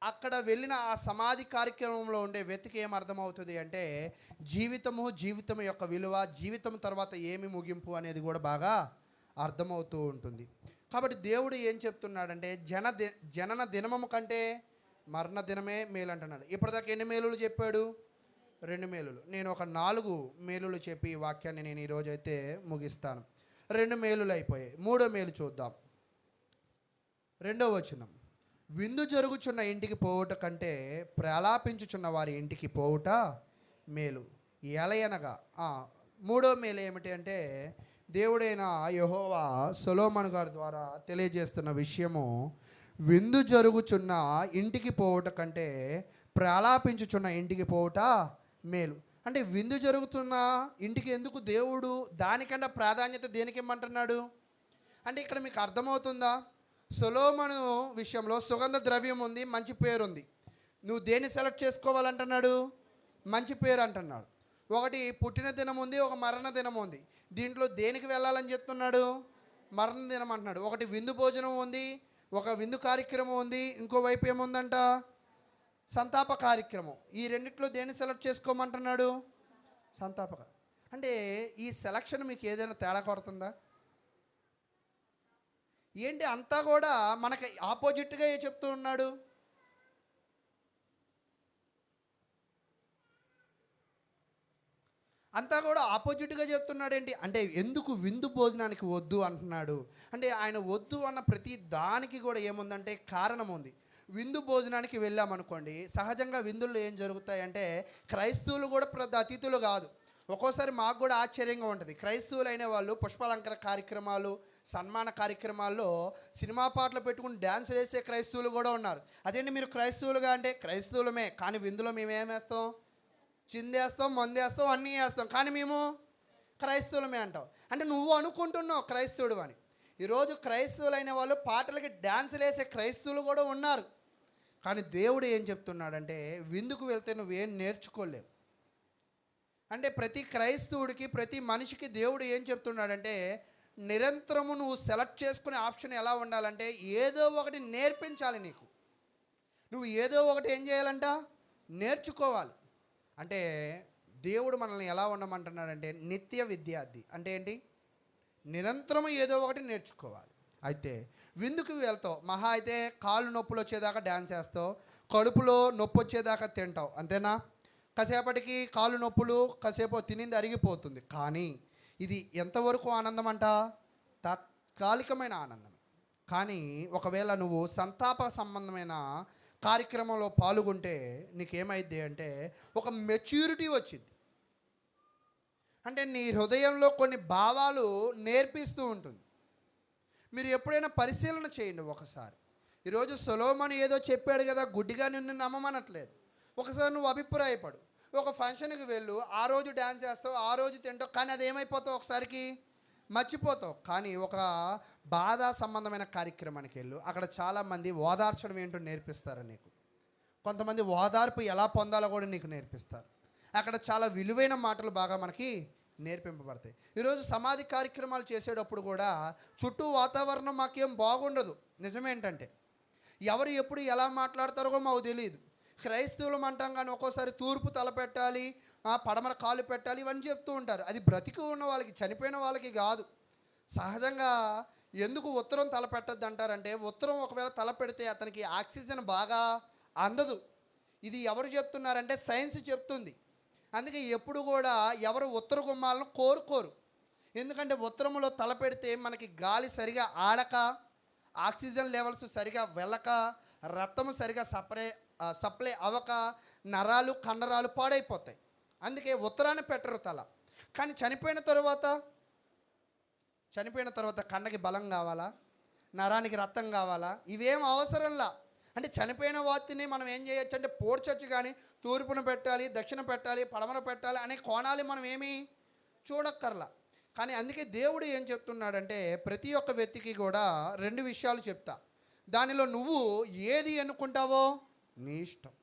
అక్కడ వెళ్ళిన ఆ సమాధి కార్యక్రమంలో ఉండే వ్యక్తికి ఏం అర్థమవుతుంది అంటే, జీవితం యొక్క విలువ, జీవితం తర్వాత ఏమి ముగింపు అనేది కూడా బాగా అర్థమవుతూ ఉంటుంది. కాబట్టి దేవుడు ఏం చెప్తున్నాడంటే, జనన దినము కంటే మరణ దినమే మేలు అంటున్నాడు. ఇప్పటిదాకా ఎన్ని మేలులు చెప్పాడు? 2 మేలులు. నేను ఒక 4 మేలులు చెప్పి ఈ వాక్యాన్ని నేను ఈరోజైతే ముగిస్తాను. 2 మేలులు అయిపోయాయి. 3వ మేలు చూద్దాం. 2వ వచనం, విందు జరుగుచున్న ఇంటికి పోవుట కంటే ప్రలాపించుచున్న వారి ఇంటికి పోవుట మేలు. ఎలయనగా 3వ మేలు ఏమిటి అంటే, దేవుడైన యెహోవా సొలొమోను గారి ద్వారా తెలియజేస్తున్న విషయము, విందు జరుగుచున్న ఇంటికి పోవుట కంటే ప్రలాపించుచున్న ఇంటికి పోవుట మేలు. అంటే విందు జరుగుతున్న ఇంటికి ఎందుకు దేవుడు దానికన్నా ప్రాధాన్యత దేనికి ఇమ్మంటున్నాడు అంటే, ఇక్కడ మీకు అర్థమవుతుందా? సొలొమోను విషయంలో సుగంధ ద్రవ్యం ఉంది, మంచి పేరు ఉంది. నువ్వు దేన్ని సెలెక్ట్ చేసుకోవాలంటున్నాడు? మంచి పేరు అంటున్నాడు. ఒకటి పుట్టిన దినం ఉంది, ఒక మరణ దినం ఉంది. దీంట్లో దేనికి వెళ్ళాలని చెప్తున్నాడు? మరణ దినం అంటున్నాడు. ఒకటి విందు భోజనం ఉంది, ఒక విందు కార్యక్రమం ఉంది, ఇంకోవైపు ఏముందంట? సంతాప కార్యక్రమం. ఈ రెండిట్లో దేన్ని సెలెక్ట్ చేసుకోమంటున్నాడు? సంతాపక. అంటే ఈ సెలక్షన్ మీకు ఏదైనా తేడా కొడుతుందా? ఏంటి అంతా కూడా మనకి ఆపోజిట్గా చెప్తూ ఉన్నాడు? అంతా కూడా ఆపోజిట్గా చెప్తున్నాడు ఏంటి అంటే, ఎందుకు విందు భోజనానికి వద్దు అంటున్నాడు అంటే, ఆయన వద్దు అన్న ప్రతి దానికి కూడా ఏముందంటే కారణం ఉంది. విందు భోజనానికి వెళ్ళామనుకోండి, సహజంగా విందుల్లో ఏం జరుగుతాయంటే, క్రైస్తవులు కూడా పెద్ద అతిథులు కాదు. ఒక్కోసారి మాకు కూడా ఆశ్చర్యంగా ఉంటుంది. క్రైస్తవులు అయిన వాళ్ళు పుష్పాలంకర కార్యక్రమాలు, సన్మాన కార్యక్రమాల్లో సినిమా పాటలు పెట్టుకుని డ్యాన్సులు వేసే క్రైస్తవులు కూడా ఉన్నారు. అదేంటి మీరు క్రైస్తవులుగా అంటే, క్రైస్తవులమే, కానీ విందులో మేమేమేస్తాం? చిందేస్తాం, మందేస్తాం, అన్నీ వేస్తాం, కానీ మేము క్రైస్తవులమే అంటాం. అంటే నువ్వు అనుకుంటున్నావు క్రైస్తవుడు అని. ఈరోజు క్రైస్తవులైన వాళ్ళు పాటలకి డ్యాన్సులు వేసే క్రైస్తవులు కూడా ఉన్నారు. కానీ దేవుడు ఏం చెప్తున్నాడంటే, విందుకు వెళ్తే నువ్వేం నేర్చుకోలేవు. అంటే ప్రతి క్రైస్తవుడికి, ప్రతి మనిషికి దేవుడు ఏం చెప్తున్నాడంటే, నిరంతరము నువ్వు సెలెక్ట్ చేసుకునే ఆప్షన్ ఎలా ఉండాలంటే, ఏదో ఒకటి నేర్పించాలి నీకు. నువ్వు ఏదో ఒకటి ఏం చేయాలంట? నేర్చుకోవాలి. అంటే దేవుడు మనల్ని ఎలా ఉండమంటున్నాడంటే, నిత్య విద్యార్థి అంటే ఏంటి? నిరంతరం ఏదో ఒకటి నేర్చుకోవాలి. అయితే విందుకు వెళ్తావు, మహా అయితే కాళ్ళు నొప్పులు వచ్చేదాకా డ్యాన్స్ వేస్తావు, కడుపులో నొప్పి వచ్చేదాకా తింటావు, అంతేనా? కాసేపటికి కాళ్ళు నొప్పులు, కాసేపు తినింది అరిగిపోతుంది. కానీ ఇది ఎంతవరకు ఆనందం అంట? తాత్కాలికమైన ఆనందం. కానీ ఒకవేళ నువ్వు సంతాప సంబంధమైన కార్యక్రమంలో పాల్గొంటే నీకేమైద్ది అంటే, ఒక మెచ్యూరిటీ వచ్చింది. అంటే నీ హృదయంలో కొన్ని భావాలు నేర్పిస్తూ ఉంటుంది. మీరు ఎప్పుడైనా పరిశీలన చేయండి ఒకసారి. ఈరోజు సొలొమోను ఏదో చెప్పాడు కదా, గుడ్డిగా నిన్ను నమ్మమనట్లేదు. ఒకసారి నువ్వు అభిప్రాయపడు. ఒక ఫంక్షన్కి వెళ్ళు, ఆ రోజు డ్యాన్స్ చేస్తావు, ఆ రోజు తింటావు, కానీ అది ఏమైపోతావు? ఒకసారికి మర్చిపోతావు. కానీ ఒక బాధ సంబంధమైన కార్యక్రమానికి వెళ్ళు, అక్కడ చాలామంది ఓదార్చడం ఏంటో నేర్పిస్తారు నీకు. కొంతమంది ఓదార్పు ఎలా పొందాలో కూడా నీకు నేర్పిస్తారు. అక్కడ చాలా విలువైన మాటలు బాగా మనకి నేర్పింపబడతాయి. ఈరోజు సమాధి కార్యక్రమాలు చేసేటప్పుడు కూడా చుట్టూ వాతావరణం మాకేం బాగుండదు. నిజమేంటంటే ఎవరు ఎప్పుడు ఎలా మాట్లాడతారో కూడా మాకు తెలియదు. క్రైస్తవులం అంటాం కానీ ఒక్కోసారి తూర్పు తల పెట్టాలి, పడమర కాలు పెట్టాలి, ఇవన్నీ చెప్తూ ఉంటారు. అది బ్రతికి ఉన్న వాళ్ళకి, చనిపోయిన వాళ్ళకి కాదు. సహజంగా ఎందుకు ఉత్తరం తల పెట్టద్దు అంటారంటే, ఉత్తరం ఒకవేళ తల పెడితే అతనికి ఆక్సిజన్ బాగా అందదు. ఇది ఎవరు చెప్తున్నారంటే సైన్స్ చెప్తుంది. అందుకే ఎప్పుడు కూడా ఎవరు ఉత్తర గుమ్మాలను కోరుకోరు. ఎందుకంటే ఉత్తరంలో తల పెడితే మనకి గాలి సరిగా ఆడక, ఆక్సిజన్ లెవెల్స్ సరిగా వెళ్ళక, రక్తము సరిగా సప్లై అవ్వక నరాలు కండరాలు పాడైపోతాయి. అందుకే ఉత్తరాన్ని పెట్టరు తల. కానీ చనిపోయిన తర్వాత కండకి బలం కావాలా, నరానికి రక్తం కావాలా, ఇవేం అవసరంలా. అంటే చనిపోయిన వాటిని మనం ఏం చేయొచ్చు అంటే పోడ్చొచ్చు, కానీ తూర్పున పెట్టాలి, దక్షిణ పెట్టాలి, పడమర పెట్టాలి అనే కోణాలు మనం ఏమీ చూడక్కర్లా. కానీ అందుకే దేవుడు ఏం చెప్తున్నాడంటే, ప్రతి ఒక్క వ్యక్తికి కూడా 2 విషయాలు చెప్తా. దానిలో నువ్వు ఏది ఎన్నుకుంటావో నీ ఇష్టం,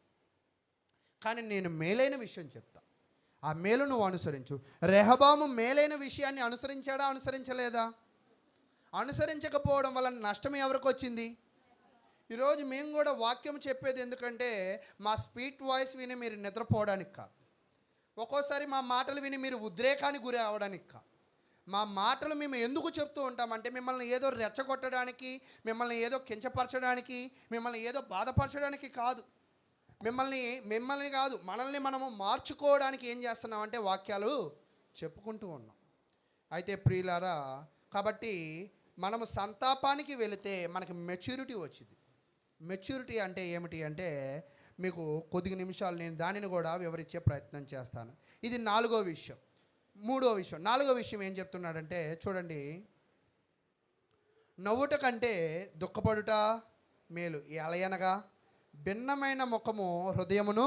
కానీ నేను మేలైన విషయం చెప్తా. ఆ మేలు నువ్వు అనుసరించు. రెహబాము మేలైన విషయాన్ని అనుసరించాడా, అనుసరించలేదా? అనుసరించకపోవడం వల్ల నష్టం ఎవరికి వచ్చింది? ఈరోజు మేము కూడా వాక్యం చెప్పేది ఎందుకంటే మా స్వీట్ వాయిస్ విని మీరు నిద్రపోవడానికి కాదు. ఒక్కోసారి మా మాటలు విని మీరు ఉద్రేకానికి గురి అవ్వడానికి కాదు. మా మాటలు మేము ఎందుకు చెప్తూ ఉంటామంటే మిమ్మల్ని ఏదో రెచ్చగొట్టడానికి, మిమ్మల్ని ఏదో కించపరచడానికి, మిమ్మల్ని ఏదో బాధపరచడానికి కాదు. మిమ్మల్ని కాదు, మనల్ని మనము మార్చుకోవడానికి ఏం చేస్తున్నామంటే వాక్యాలు చెప్పుకుంటూ ఉన్నాం. అయితే ప్రియులారా, కాబట్టి మనము సంతాపానికి వెళితే మనకి మెచ్యూరిటీ వచ్చింది. మెచ్యూరిటీ అంటే ఏమిటి అంటే మీకు కొద్ది నిమిషాలు నేను దానిని కూడా వివరించే ప్రయత్నం చేస్తాను. ఇది 4వ విషయం. 3వ విషయం. 4వ విషయం ఏం చెప్తున్నాడంటే చూడండి, నవ్వుట కంటే దుఃఖపడుట మేలు, ఎలయనగా భిన్నమైన ముఖము హృదయమును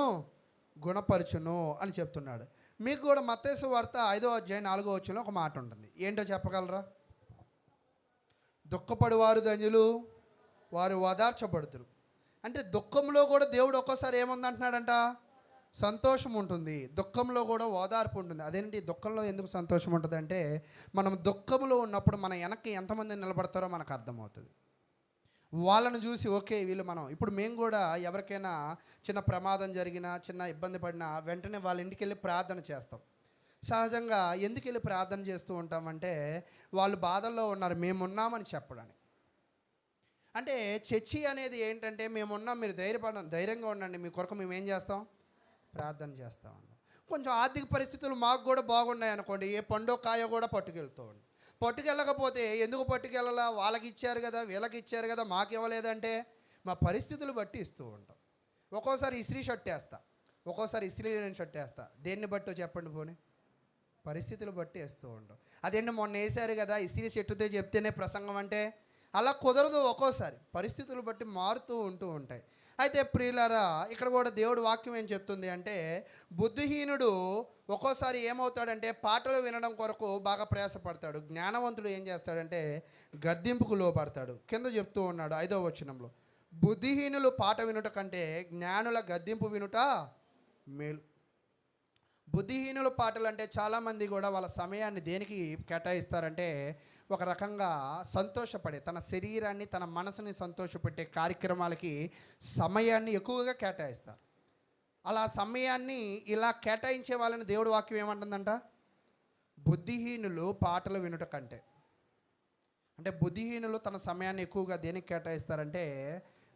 గుణపరచును అని చెప్తున్నాడు. మీకు కూడా మత్తయి సువార్త 5వ అధ్యాయం 4వ వచనంలో ఒక మాట ఉంటుంది. ఏంటో చెప్పగలరా? దుఃఖపడువారు ధన్యులు, వారు ఓదార్చబడుతురు. అంటే దుఃఖంలో కూడా దేవుడు ఒక్కోసారి ఏముందంటున్నాడంట, సంతోషం ఉంటుంది. దుఃఖంలో కూడా ఓదార్పు ఉంటుంది. అదేంటి, దుఃఖంలో ఎందుకు సంతోషం ఉంటుంది అంటే, మనం దుఃఖంలో ఉన్నప్పుడు మన వెనక్కి ఎంతమంది నిలబడతారో మనకు అర్థమవుతుంది. వాళ్ళను చూసి ఓకే వీళ్ళు మనం ఇప్పుడు మేము కూడా ఎవరికైనా చిన్న ప్రమాదం జరిగినా, చిన్న ఇబ్బంది పడినా వెంటనే వాళ్ళ ఇంటికి వెళ్ళి ప్రార్థన చేస్తాం. సహజంగా ఎందుకు వెళ్ళి ప్రార్థన చేస్తూ ఉంటామంటే, వాళ్ళు బాధల్లో ఉన్నారు, మేమున్నామని చెప్పడానికి. అంటే చర్చి అనేది ఏంటంటే, మేమున్నాం, మీరు ధైర్యంగా ఉండండి, మీ కొరకు మేము ఏం చేస్తాం, ప్రార్థన చేస్తామన్నాం. కొంచెం ఆర్థిక పరిస్థితులు మాకు కూడా బాగున్నాయి అనుకోండి, ఏ పండో కాయో కూడా పట్టుకెళ్తూ ఉండి, పట్టుకెళ్ళకపోతే ఎందుకు పట్టుకెళ్ళాలా, వాళ్ళకి ఇచ్చారు కదా, వీళ్ళకి ఇచ్చారు కదా, మాకు ఇవ్వలేదంటే మా పరిస్థితులు బట్టి ఇస్తూ ఉంటాం. ఒక్కోసారి ఇస్త్రీ షర్ట్ వేస్తా, ఒక్కోసారి ఇస్త్రీ లేని షర్ట్ వేస్తా. దేన్ని బట్టో చెప్పండి, పోనీ పరిస్థితులు బట్టి వేస్తూ ఉంటాం. అదేంటి మొన్న వేసారు కదా ఇస్త్రీ షర్టుతో చెప్తేనే ప్రసంగం అంటే అలా కుదరదు. ఒక్కోసారి పరిస్థితులు బట్టి మారుతూ ఉంటాయి. అయితే ప్రియులారా, ఇక్కడ కూడా దేవుడు వాక్యం ఏం చెప్తుంది అంటే, బుద్ధిహీనుడు ఒక్కోసారి ఏమవుతాడంటే పాటలు వినడం కొరకు బాగా ప్రయాసపడతాడు. జ్ఞానవంతుడు ఏం చేస్తాడంటే గద్దింపుకు లోపడతాడు. కింద చెప్తూ ఉన్నాడు 5వ వచనంలో, బుద్ధిహీనులు పాట వినుట కంటే జ్ఞానుల గద్దింపు వినుట మేలు. బుద్ధిహీనుల పాటలు అంటే చాలామంది కూడా వాళ్ళ సమయాన్ని దేనికి కేటాయిస్తారంటే, ఒక రకంగా సంతోషపడే, తన శరీరాన్ని తన మనసుని సంతోషపెట్టే కార్యక్రమాలకి సమయాన్ని ఎక్కువగా కేటాయిస్తారు. అలా సమయాన్ని ఇలా కేటాయించే వాళ్ళని దేవుడు వాక్యం ఏమంటుందంట, బుద్ధిహీనులు పాటలు వినుట కంటే. అంటే బుద్ధిహీనులు తన సమయాన్ని ఎక్కువగా దేనికి కేటాయిస్తారంటే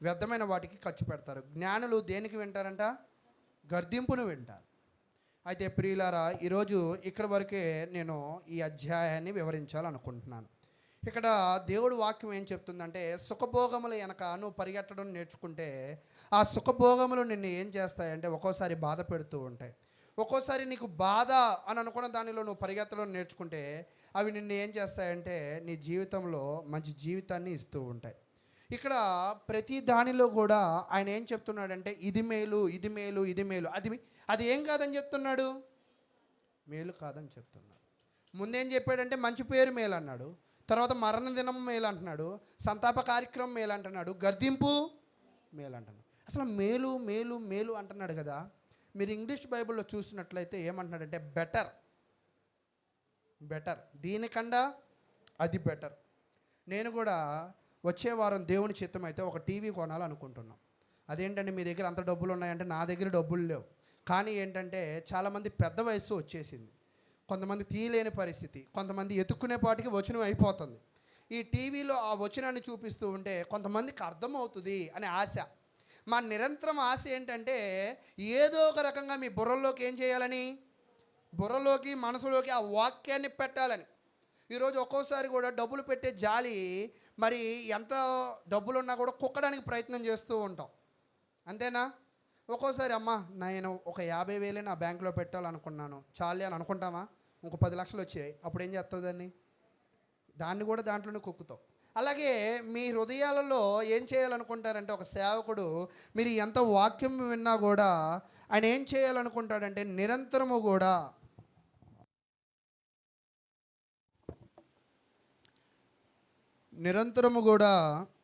వ్యర్థమైన వాటికి ఖర్చు పెడతారు. జ్ఞానులు దేనికి వింటారంట, గర్దింపును వింటారు. అయితే ప్రియులారా, ఈరోజు ఇక్కడ వరకే నేను ఈ అధ్యాయాన్ని వివరించాలనుకుంటున్నాను. ఇక్కడ దేవుడు వాక్యం ఏం చెప్తుందంటే, సుఖభోగములు వెనక నువ్వు పరిగెట్టడం నేర్చుకుంటే ఆ సుఖభోగములు నిన్ను ఏం చేస్తాయంటే ఒక్కోసారి బాధ పెడుతూ ఉంటాయి. ఒక్కోసారి నీకు బాధ అని అనుకున్న దానిలో నువ్వు పరిగెత్తడం నేర్చుకుంటే అవి నిన్ను ఏం చేస్తాయంటే నీ జీవితంలో మంచి జీవితాన్ని ఇస్తూ ఉంటాయి. ఇక్కడ ప్రతి దానిలో కూడా ఆయన ఏం చెప్తున్నాడంటే, ఇది మేలు, ఇది మేలు, ఇది మేలు, అది ఏం కాదని చెప్తున్నాడు, మేలు కాదని చెప్తున్నాడు. ముందేం చెప్పాడంటే మంచి పేరు మేలు అన్నాడు, తర్వాత మరణ దినం మేలు అంటున్నాడు, సంతాప కార్యక్రమం మేలు అంటున్నాడు, గర్దింపు మేలు అంటున్నాడు. అసలు మేలు మేలు మేలు అంటున్నాడు కదా. మీరు ఇంగ్లీష్ బైబిల్లో చూసినట్లయితే ఏమంటున్నాడంటే బెటర్. బెటర్, దీనికన్నా అది బెటర్. నేను కూడా వచ్చే వారం దేవుని చిత్తం అయితే ఒక టీవీ కొనాలనుకుంటున్నాం. అదేంటంటే మీ దగ్గర అంత డబ్బులు ఉన్నాయంటే నా దగ్గర డబ్బులు లేవు. కానీ ఏంటంటే చాలామంది పెద్ద వయస్సు వచ్చేసింది, కొంతమంది తీయలేని పరిస్థితి, కొంతమంది ఎత్తుక్కునే పాటికి వచనం అయిపోతుంది. ఈ టీవీలో ఆ వచనాన్ని చూపిస్తూ ఉంటే కొంతమందికి అర్థమవుతుంది అనే ఆశ. మా నిరంతరం ఆశ ఏంటంటే ఏదో ఒక రకంగా మీ బుర్రలోకి ఏం చేయాలని, బుర్రలోకి మనసులోకి ఆ వాక్యాన్ని పెట్టాలని. ఈరోజు ఒక్కోసారి కూడా డబ్బులు పెట్టే జాలి, మరి ఎంత డబ్బులున్నా కూడా కుక్కడానికి ప్రయత్నం చేస్తూ ఉంటాం, అంతేనా? ఒక్కోసారి అమ్మ నేను ఒక 50,000 నా బ్యాంకులో పెట్టాలనుకున్నాను చాలే అని అనుకుంటామా? ఇంకో 10 లక్షలు వచ్చాయి, అప్పుడు ఏం చేస్తావు దాన్ని కూడా దాంట్లోనే కుక్కుతావు. అలాగే మీ హృదయాలలో ఏం చేయాలనుకుంటారంటే ఒక సేవకుడు మీరు ఎంత వాక్యం విన్నా కూడా ఆయన ఏం చేయాలనుకుంటాడంటే నిరంతరము కూడా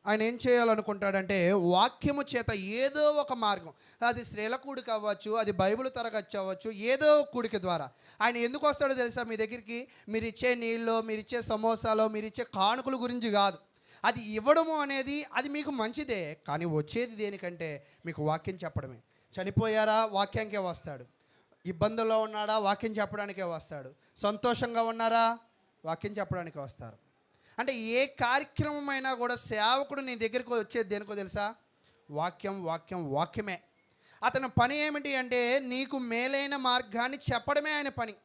ఆయన ఏం చేయాలనుకుంటాడంటే వాక్యము చేత ఏదో ఒక మార్గం, అది స్త్రీల కూడిక అవ్వచ్చు, అది బైబిల్ తరగతి అవ్వచ్చు, ఏదో కూడిక ద్వారా ఆయన ఎందుకు వస్తాడో తెలుసా? మీ దగ్గరికి మీరు ఇచ్చే నీళ్ళు, మీరు ఇచ్చే సమోసాలో, మీరు ఇచ్చే కానుకల గురించి కాదు. అది ఇవ్వడము అనేది అది మీకు మంచిదే, కానీ వచ్చేది దేనికంటే మీకు వాక్యం చెప్పడమే. చనిపోయారా? వాక్యానికే వస్తాడు. ఇబ్బందుల్లో ఉన్నాడా? వాక్యం చెప్పడానికే వస్తాడు. సంతోషంగా ఉన్నారా? వాక్యం చెప్పడానికే వస్తారు. అంటే ఏ కార్యక్రమం అయినా కూడా సేవకుడు నీ దగ్గరికి వచ్చేది దేనికో తెలుసా? వాక్యమే. అతని పని ఏమిటి అంటే నీకు మేలైన మార్గాన్ని చెప్పడమే ఆయన పని.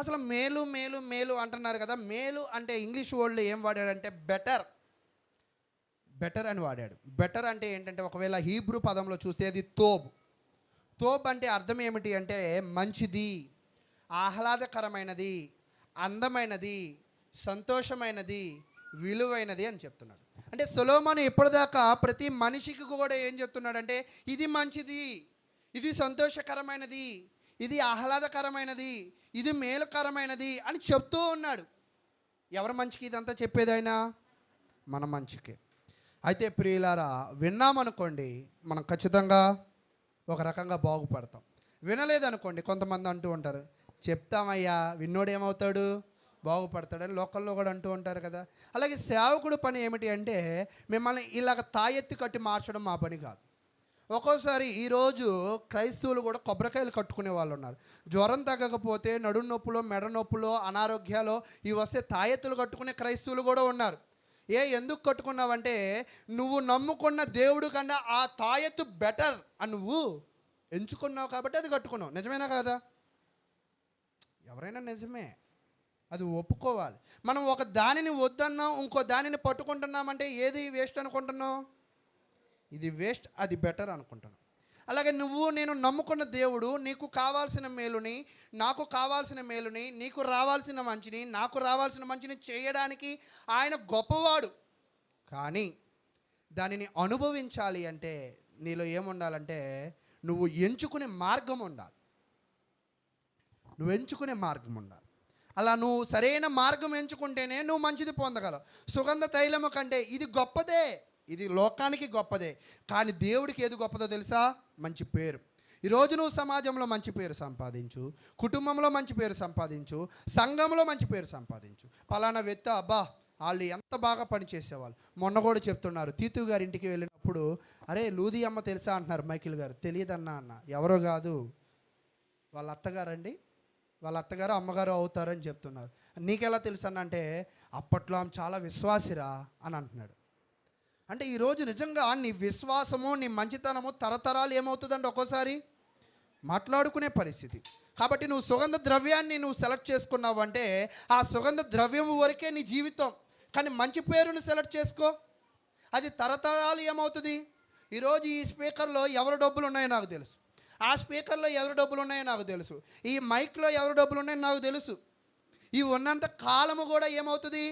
అసలు మేలు మేలు మేలు అంటున్నారు కదా, మేలు అంటే ఇంగ్లీష్ వర్డ్లో ఏం వాడాడంటే బెటర్ అని వాడాడు. బెటర్ అంటే ఏంటంటే ఒకవేళ హీబ్రూ పదంలో చూస్తే అది తోబ్ అంటే అర్థం ఏమిటి అంటే మంచిది, ఆహ్లాదకరమైనది, అందమైనది, సంతోషమైనది, విలువైనది అని చెప్తున్నాడు. అంటే సొలొమోను ఇప్పటిదాకా ప్రతి మనిషికి కూడా ఏం చెప్తున్నాడంటే ఇది మంచిది, ఇది సంతోషకరమైనది, ఇది ఆహ్లాదకరమైనది, ఇది మేలుకరమైనది అని చెప్తూ ఉన్నాడు. ఎవరి మంచికి ఇదంతా చెప్పేది ఆయన? మన మంచికే. అయితే ప్రియులారా, విన్నామనుకోండి మనం ఖచ్చితంగా ఒక రకంగా బాగుపడతాం. వినలేదనుకోండి కొంతమంది అంటూ ఉంటారు, చెప్తామయ్యా విన్నోడు ఏమవుతాడు, బాగుపడతాడని లోకల్లో కూడా అంటూ ఉంటారు కదా. అలాగే సేవకుడు పని ఏమిటి అంటే మిమ్మల్ని ఇలాగ తాయెత్తి కట్టి మార్చడం మా పని కాదు. ఒక్కోసారి ఈరోజు క్రైస్తవులు కూడా కొబ్బరికాయలు కట్టుకునే వాళ్ళు ఉన్నారు. జ్వరం తగ్గకపోతే నడుము నొప్పులో, మెడ నొప్పులో, అనారోగ్యాలు ఇవి వస్తే తాయెత్తులు కట్టుకునే క్రైస్తవులు కూడా ఉన్నారు. ఎందుకు కట్టుకున్నావంటే నువ్వు నమ్ముకున్న దేవుడు కన్నా ఆ తాయెత్తు బెటర్ అని నువ్వు ఎంచుకున్నావు కాబట్టి అది కట్టుకున్నావు. నిజమేనా కాదా? ఎవరైనా నిజమే, అది ఒప్పుకోవాలి. మనం ఒక దానిని వద్దన్నాం, ఇంకో దానిని పట్టుకుంటున్నామంటే ఏది వేస్ట్ అనుకుంటున్నాం? ఇది వేస్ట్, అది బెటర్ అనుకుంటున్నాం. అలాగే నేను నమ్ముకున్న దేవుడు నీకు కావాల్సిన మేలుని, నాకు కావాల్సిన మేలుని, నీకు రావాల్సిన మంచిని, నాకు రావాల్సిన మంచిని చేయడానికి ఆయన గొప్పవాడు. కానీ దానిని అనుభవించాలి అంటే నీలో ఏముండాలంటే నువ్వు ఎంచుకునే మార్గం ఉండాలి. అలా నువ్వు సరైన మార్గం ఎంచుకుంటేనే నువ్వు మంచిది పొందగలవు. సుగంధ తైలము కంటే ఇది గొప్పదే, ఇది లోకానికి గొప్పదే. కానీ దేవుడికి ఏది గొప్పదో తెలుసా? మంచి పేరు. ఈరోజు నువ్వు సమాజంలో మంచి పేరు సంపాదించు, కుటుంబంలో మంచి పేరు సంపాదించు, సంఘంలో మంచి పేరు సంపాదించు. పలానా వ్యక్తి అబ్బా వాళ్ళు ఎంత బాగా పనిచేసేవాళ్ళు. మొన్న కూడా చెప్తున్నారు, తీతు గారి ఇంటికి వెళ్ళినప్పుడు అరే లూది అమ్మ తెలుసా అంటున్నారు. మైకిల్ గారు తెలియదన్నా అన్న. ఎవరో కాదు, వాళ్ళ అత్తగారండి, వాళ్ళ అత్తగారు అమ్మగారు అవుతారని చెప్తున్నారు. నీకెలా తెలుసు అన్న అంటే అప్పట్లో ఆమె చాలా విశ్వాసిరా అని అంటున్నాడు. అంటే ఈరోజు నిజంగా నీ విశ్వాసము, నీ మంచితనము తరతరాలు ఏమవుతుందంటే ఒక్కోసారి మాట్లాడుకునే పరిస్థితి. కాబట్టి నువ్వు సుగంధ ద్రవ్యాన్ని నువ్వు సెలెక్ట్ చేసుకున్నావు అంటే ఆ సుగంధ ద్రవ్యం వరకే నీ జీవితం. కానీ మంచి పేరుని సెలెక్ట్ చేసుకో, అది తరతరాలు ఏమవుతుంది. ఈరోజు ఈ స్పీకర్లో ఎవరి డబ్బులు ఉన్నాయో నాకు తెలుసు, ఆ స్పీకర్లో ఎవరి డబ్బులు ఉన్నాయో నాకు తెలుసు, ఈ మైక్లో ఎవరి డబ్బులు ఉన్నాయో నాకు తెలుసు. ఇవి ఉన్నంత కాలము కూడా ఏమవుతుంది,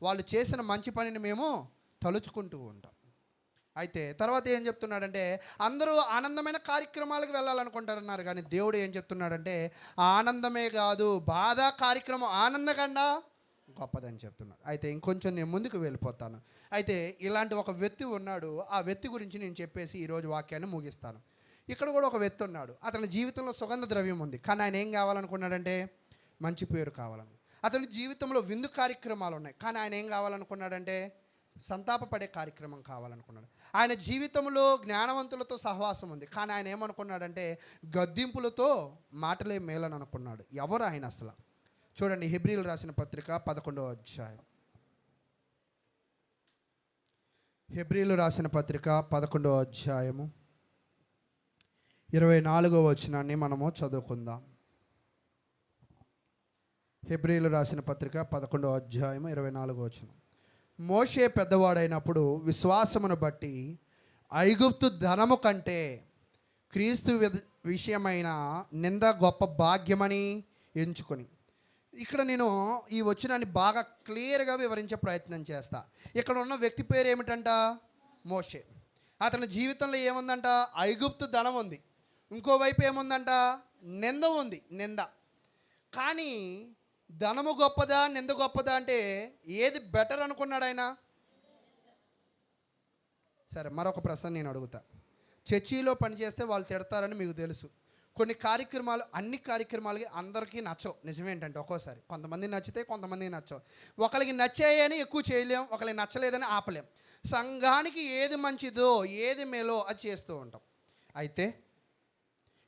వాళ్ళు చేసిన మంచి పనిని మేము తలుచుకుంటూ ఉంటాం. అయితే తర్వాత ఏం చెప్తున్నాడంటే అందరూ ఆనందమైన కార్యక్రమాలకు వెళ్ళాలనుకుంటారన్నారు, కానీ దేవుడు ఏం చెప్తున్నాడంటే ఆనందమే కాదు, బాధ కార్యక్రమం ఆనందకన్నా గొప్పదని చెప్తున్నాడు. అయితే ఇంకొంచెం నేను ముందుకు వెళ్ళిపోతాను. అయితే ఇలాంటి ఒక వ్యక్తి ఉన్నాడు, ఆ వ్యక్తి గురించి నేను చెప్పేసి ఈరోజు వాక్యాన్ని ముగిస్తాను. ఇక్కడ కూడా ఒక వ్యక్తి ఉన్నాడు, అతని జీవితంలో సుగంధ ద్రవ్యం ఉంది, కానీ ఆయన ఏం కావాలనుకున్నాడంటే మంచి పేరు కావాలను. అతని జీవితంలో విందు కార్యక్రమాలు ఉన్నాయి, కానీ ఆయన ఏం కావాలనుకున్నాడంటే సంతాపపడే కార్యక్రమం కావాలనుకున్నాడు. ఆయన జీవితంలో జ్ఞానవంతులతో సహవాసం ఉంది, కానీ ఆయన ఏమనుకున్నాడంటే గద్దింపులతో మాటలే మేలని అనుకున్నాడు. ఎవరు ఆయన అసలు? చూడండి, హెబ్రీయులు రాసిన పత్రిక 11వ అధ్యాయం. హెబ్రీయులు రాసిన పత్రిక 11వ అధ్యాయము 24వ వచనాన్ని మనము చదువుకుందాం. హెబ్రీయులు రాసిన పత్రిక 11వ అధ్యాయము 24వ వచనం. మోషే పెద్దవాడైనప్పుడు విశ్వాసమును బట్టి ఐగుప్తు ధనము కంటే క్రీస్తు విషయమైన నింద గొప్ప భాగ్యమని ఎంచుకొని. ఇక్కడ నేను ఈ వచనాన్ని బాగా క్లియర్గా వివరించే ప్రయత్నం చేస్తా. ఇక్కడ ఉన్న వ్యక్తి పేరు ఏమిటంట? మోషే. అతని జీవితంలో ఏముందంట? ఐగుప్తు ధనం ఉంది, ఇంకోవైపు ఏముందంట? నింద ఉంది, నింద. కానీ ధనము గొప్పదా నింద గొప్పదా అంటే ఏది బెటర్ అనుకున్నాడు ఆయన? సరే, మరొక ప్రశ్న నేను అడుగుతా. చర్చిలో పనిచేస్తే వాళ్ళు తిడతారని మీకు తెలుసు. కొన్ని కార్యక్రమాలు, అన్ని కార్యక్రమాలకి అందరికీ నచ్చవు. నిజమేంటంటే ఒక్కోసారి కొంతమంది నచ్చితే కొంతమంది నచ్చవు. ఒకరికి నచ్చాయని ఎక్కువ చేయలేం, ఒకరికి నచ్చలేదని ఆపలేం. సంఘానికి ఏది మంచిదో ఏది మేలో అది చేస్తూ ఉంటాం. అయితే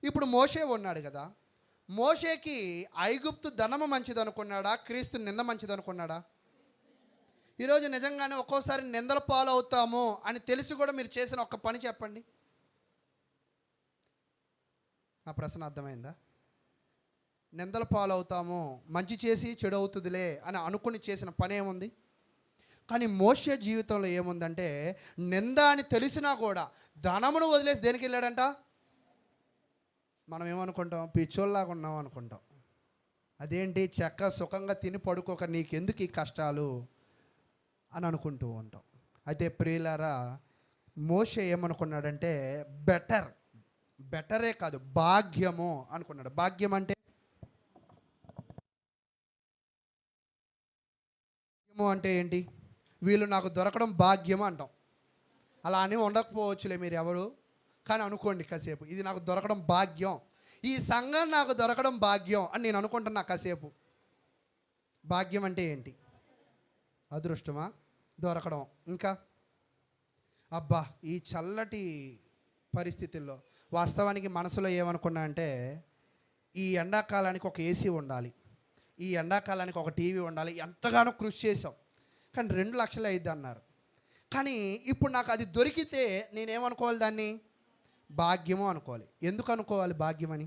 ఇప్పుడు మోషే ఉన్నాడు కదా, మోషేకి ఐగుప్తు ధనము మంచిది అనుకున్నాడా, క్రీస్తు నింద మంచిది అనుకున్నాడా? ఈరోజు నిజంగానే ఒక్కోసారి నిందల పాలు అవుతాము అని తెలిసి కూడా మీరు చేసిన ఒక్క పని చెప్పండి. నా ప్రశ్న అర్థమైందా? నిందల పాలు అవుతాము, మంచి చేసి చెడు అవుతుందిలే అని అనుకుని చేసిన పని ఏముంది? కానీ మోషే జీవితంలో ఏముందంటే నింద అని తెలిసినా కూడా ధనమును వదిలేసి దేనికి వెళ్ళాడంట? మనం ఏమనుకుంటాం? పిచ్చోళ్ళలాగా ఉన్నాం అనుకుంటాం. అదేంటి, చక్క సుఖంగా తిని పడుకోక నీకెందుకు ఈ కష్టాలు అని అనుకుంటూ ఉంటాం. అయితే ప్రియులారా, మోషే ఏమనుకున్నాడంటే బెటరే కాదు, భాగ్యము అనుకున్నాడు. భాగ్యం అంటే ఏంటి? వీళ్ళు నాకు దొరకడం భాగ్యం అంటాం. అలా అని ఉండకపోవచ్చులే మీరు ఎవరు, కానీ అనుకోండి కాసేపు, ఇది నాకు దొరకడం భాగ్యం, ఈ సంఘం నాకు దొరకడం భాగ్యం అని నేను అనుకుంటున్నా కాసేపు. భాగ్యం అంటే ఏంటి? అదృష్టమా? దొరకడం. ఇంకా అబ్బా, ఈ చల్లటి పరిస్థితుల్లో వాస్తవానికి మనసులో ఏమనుకున్నా అంటే ఈ ఎండాకాలానికి ఒక ఏసీ ఉండాలి, ఈ ఎండాకాలానికి ఒక టీవీ ఉండాలి, ఎంతగానో కృషి చేసాం, కానీ 2 లక్షలు అయింది అన్నారు. కానీ ఇప్పుడు నాకు అది దొరికితే నేనేమనుకోవాలి? దాన్ని భాగ్యము అనుకోవాలి. ఎందుకు అనుకోవాలి భాగ్యమని?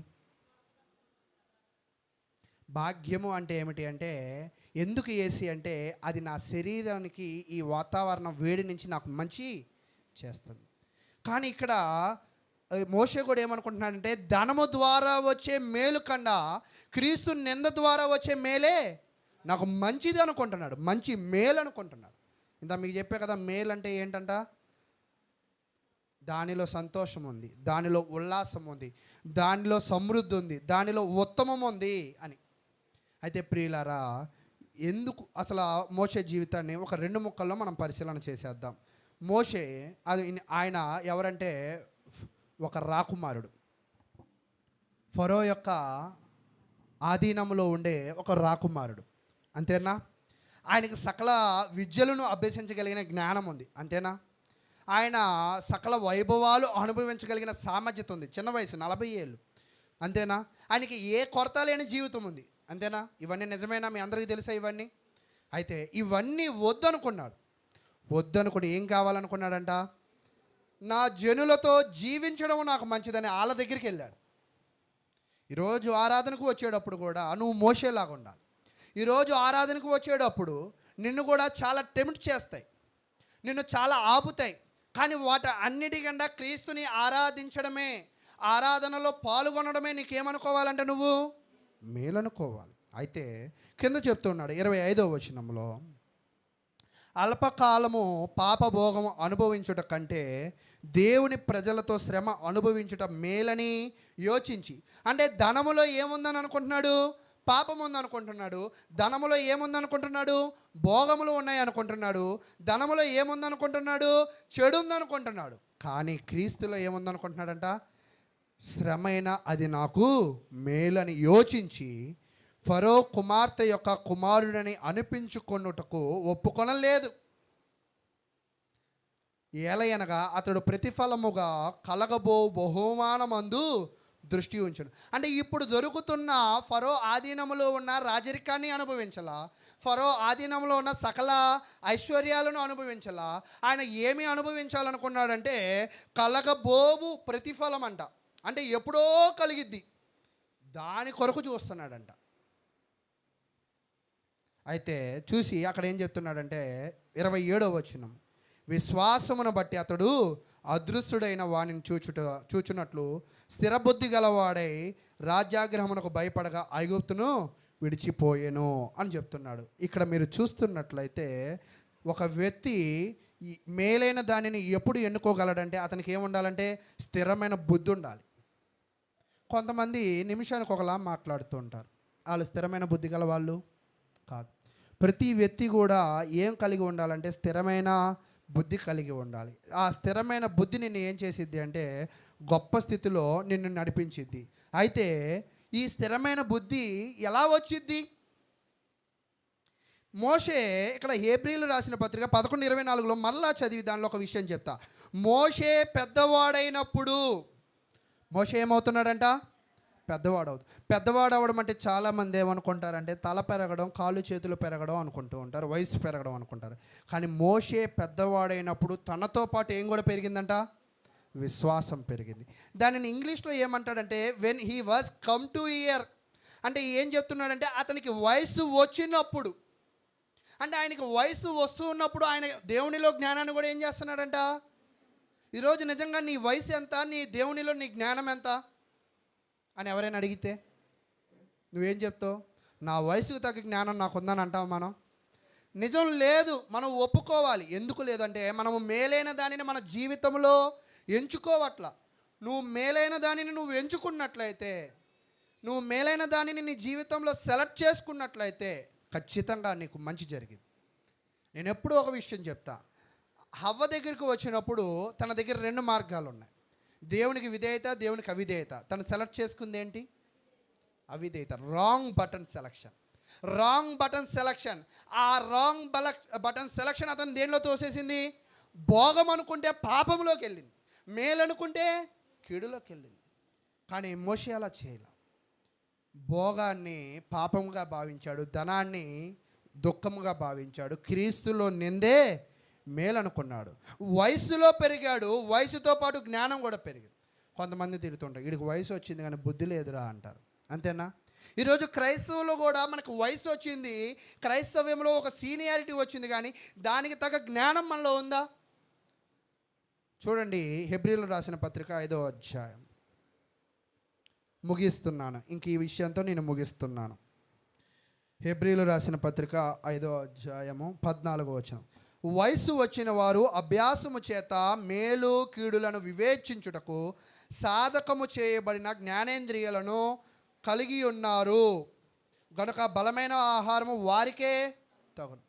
భాగ్యము అంటే ఏమిటి అంటే, ఎందుకు ఏసీ అంటే అది నా శరీరానికి ఈ వాతావరణం వేడి నుంచి నాకు మంచి చేస్తుంది. కానీ ఇక్కడ మోషే కూడా ఏమనుకుంటున్నాడంటే ధనము ద్వారా వచ్చే మేలు కన్నా క్రీస్తు నింద ద్వారా వచ్చే మేలే నాకు మంచిది అనుకుంటున్నాడు, మంచి మేలు అనుకుంటున్నాడు. ఇంత మీకు చెప్పే కదా, మేలు అంటే ఏంటంట? దానిలో సంతోషం ఉంది, దానిలో ఉల్లాసం ఉంది, దానిలో సమృద్ధి ఉంది, దానిలో ఉత్తమం ఉంది అని. అయితే ప్రియులారా, ఎందుకు అసలు మోషే జీవితాన్ని ఒక 2 ముక్కల్లో మనం పరిశీలన చేసేద్దాం. మోషే ఆయన ఎవరంటే ఒక రాకుమారుడు, ఫరో యొక్క ఆధీనంలో ఉండే ఒక రాకుమారుడు, అంతేనా? ఆయనకి సకల విద్యలను అభ్యసించగలిగిన జ్ఞానం ఉంది, అంతేనా? ఆయన సకల వైభవాలు అనుభవించగలిగిన సామర్థ్యత ఉంది, చిన్న వయసు 40 ఏళ్ళు, అంతేనా? ఆయనకి ఏ కొరత లేని జీవితం ఉంది, అంతేనా? ఇవన్నీ నిజమేనా? మీ అందరికీ తెలుసా ఇవన్నీ? అయితే ఇవన్నీ వద్దనుకుని ఏం కావాలనుకున్నాడంట? నా జనులతో జీవించడం నాకు మంచిదని వాళ్ళ దగ్గరికి వెళ్ళాడు. ఈరోజు ఆరాధనకు వచ్చేటప్పుడు కూడా నువ్వు మోషేలాగా ఉండాలి. ఈరోజు ఆరాధనకు వచ్చేటప్పుడు నిన్ను కూడా చాలా టెంప్ట్ చేస్తాయి, నిన్ను చాలా ఆపుతాయి, కానీ వాటి అన్నిటికన్నా క్రీస్తుని ఆరాధించడమే, ఆరాధనలో పాల్గొనడమే నీకేమనుకోవాలంటే నువ్వు మేలనుకోవాలి. అయితే కింద చెప్తున్నాడు 25వ వచనంలో, అల్పకాలము పాపభోగము అనుభవించుట కంటే దేవుని ప్రజలతో శ్రమ అనుభవించుట మేలని యోచించి. అంటే ధనములో ఏముందని అనుకుంటున్నాడు? పాపం ఉందనుకుంటున్నాడు. ధనములో ఏముందనుకుంటున్నాడు? భోగములు ఉన్నాయి అనుకుంటున్నాడు. ధనములో ఏముందనుకుంటున్నాడు? చెడు ఉందనుకుంటున్నాడు. కానీ క్రీస్తులో ఏముందనుకుంటున్నాడంట? శ్రమైన అది నాకు మేలని యోచించి ఫరో కుమార్తె యొక్క కుమారుడని అనిపించుకొనుటకు ఒప్పుకొనలేదు. ఏలయనగా అతడు ప్రతిఫలముగా కలగబో బహుమానమందు దృష్టి ఉంచును. అంటే ఇప్పుడు దొరుకుతున్న ఫరో ఆధీనములో ఉన్న రాజరికాన్ని అనుభవించాల, ఫరో ఆధీనంలో ఉన్న సకల ఐశ్వర్యాలను అనుభవించాల. ఆయన ఏమి అనుభవించాలనుకున్నాడంటే కలగబోవు ప్రతిఫలం అంట. అంటే ఎప్పుడో కలిగిద్ది, దాని కొరకు చూస్తున్నాడంట. అయితే చూసి అక్కడ ఏం చెప్తున్నాడంటే 27వ వచనం, విశ్వాసమును బట్టి అతడు అదృశ్యుడైన వాణిని చూచున్నట్లు స్థిరబుద్ధి గలవాడై రాజ్యాగ్రహమునకు భయపడగా ఐగుప్తును విడిచిపోయెను అని చెప్తున్నాడు. ఇక్కడ మీరు చూస్తున్నట్లయితే ఒక వ్యక్తి మేలైన దానిని ఎప్పుడు ఎన్నుకోగలడంటే అతనికి ఏముండాలంటే స్థిరమైన బుద్ధి ఉండాలి. కొంతమంది నిమిషానికి ఒకలా మాట్లాడుతూ ఉంటారు, వాళ్ళు స్థిరమైన బుద్ధి గల వాళ్ళు కాదు. ప్రతి వ్యక్తి కూడా ఏం కలిగి ఉండాలంటే స్థిరమైన బుద్ధి కలిగి ఉండాలి. ఆ స్థిరమైన బుద్ధి నిన్ను ఏం చేసిద్ది అంటే గొప్ప స్థితిలో నిన్ను నడిపించిద్ది. అయితే ఈ స్థిరమైన బుద్ధి ఎలా వచ్చిద్ది? మోషే ఇక్కడ హెబ్రీలు రాసిన పత్రిక 11:24లో మళ్ళా చదివి దానిలో ఒక విషయం చెప్తా. మోషే పెద్దవాడైనప్పుడు మోషే ఏమవుతున్నాడంట? పెద్దవాడు అవడం అంటే చాలామంది ఏమనుకుంటారంటే తల పెరగడం, కాళ్ళు చేతులు పెరగడం అనుకుంటూ ఉంటారు, వయసు పెరగడం అనుకుంటారు. కానీ మోషే పెద్దవాడైనప్పుడు తనతో పాటు ఏం కూడా పెరిగిందంట? విశ్వాసం పెరిగింది. దానిని ఇంగ్లీష్లో ఏమంటాడంటే when he was come to year. అంటే ఏం చెప్తున్నాడంటే అతనికి వయసు వచ్చినప్పుడు, అంటే ఆయనకి వయసు వస్తూ ఉన్నప్పుడు ఆయన దేవునిలో జ్ఞానాన్ని కూడా ఏం చేస్తున్నాడంట? ఈరోజు నిజంగా నీ వయసు ఎంత, నీ దేవునిలో నీ జ్ఞానం ఎంత అని ఎవరైనా అడిగితే నువ్వేం చెప్తావు? నా వయసుకు తగ్గ జ్ఞానం నాకు ఉందని అంటావు. మనం నిజం లేదు, మనం ఒప్పుకోవాలి. ఎందుకు లేదంటే మనము మేలైన దానిని మన జీవితంలో ఎంచుకోవట్ల. నువ్వు మేలైన దానిని నువ్వు ఎంచుకున్నట్లయితే, నువ్వు మేలైన దానిని నీ జీవితంలో సెలెక్ట్ చేసుకున్నట్లయితే ఖచ్చితంగా నీకు మంచి జరిగింది. నేను ఎప్పుడూ ఒక విషయం చెప్తా. హవ్వ దగ్గరికి వచ్చినప్పుడు తన దగ్గర 2 మార్గాలు ఉన్నాయి, దేవునికి విధేయత, దేవునికి అవిధేయత. తను సెలెక్ట్ చేసుకుంది ఏంటి? అవిధేయత. Wrong button selection. ఆ రాంగ్ బటన్ సెలక్షన్ అతను దేనిలో తోసేసింది? భోగం అనుకుంటే పాపంలోకి వెళ్ళింది, మేలు అనుకుంటే కీడులోకి వెళ్ళింది. కానీ మోషే అలా చేయలే. భోగాన్ని పాపముగా భావించాడు, ధనాన్ని దుఃఖముగా భావించాడు, క్రీస్తులో నిందే మేలనుకున్నాడు. వయసులో పెరిగాడు, వయసుతో పాటు జ్ఞానం కూడా పెరిగింది. కొంతమంది తిడుతుంటారు, వీడికి వయసు వచ్చింది కానీ బుద్ధి లేదురా అంటారు. అంతేనా? ఈరోజు క్రైస్తవులో కూడా మనకు వయసు వచ్చింది, క్రైస్తవ్యంలో ఒక సీనియారిటీ వచ్చింది, కానీ దానికి తగ్గ జ్ఞానం మనలో ఉందా? చూడండి, హెబ్రీలు రాసిన పత్రిక 5వ అధ్యాయం. ముగిస్తున్నాను, ఇంక ఈ విషయంతో నేను ముగిస్తున్నాను. హెబ్రీలు రాసిన పత్రిక 5వ అధ్యాయము 14వ వచనం. వయసు వచ్చిన వారు అభ్యాసము చేత మేలు కీడులను వివేచించుటకు సాధకము చేయబడిన జ్ఞానేంద్రియాలను కలిగి ఉన్నారు గనుక బలమైన ఆహారము వారికే తగును.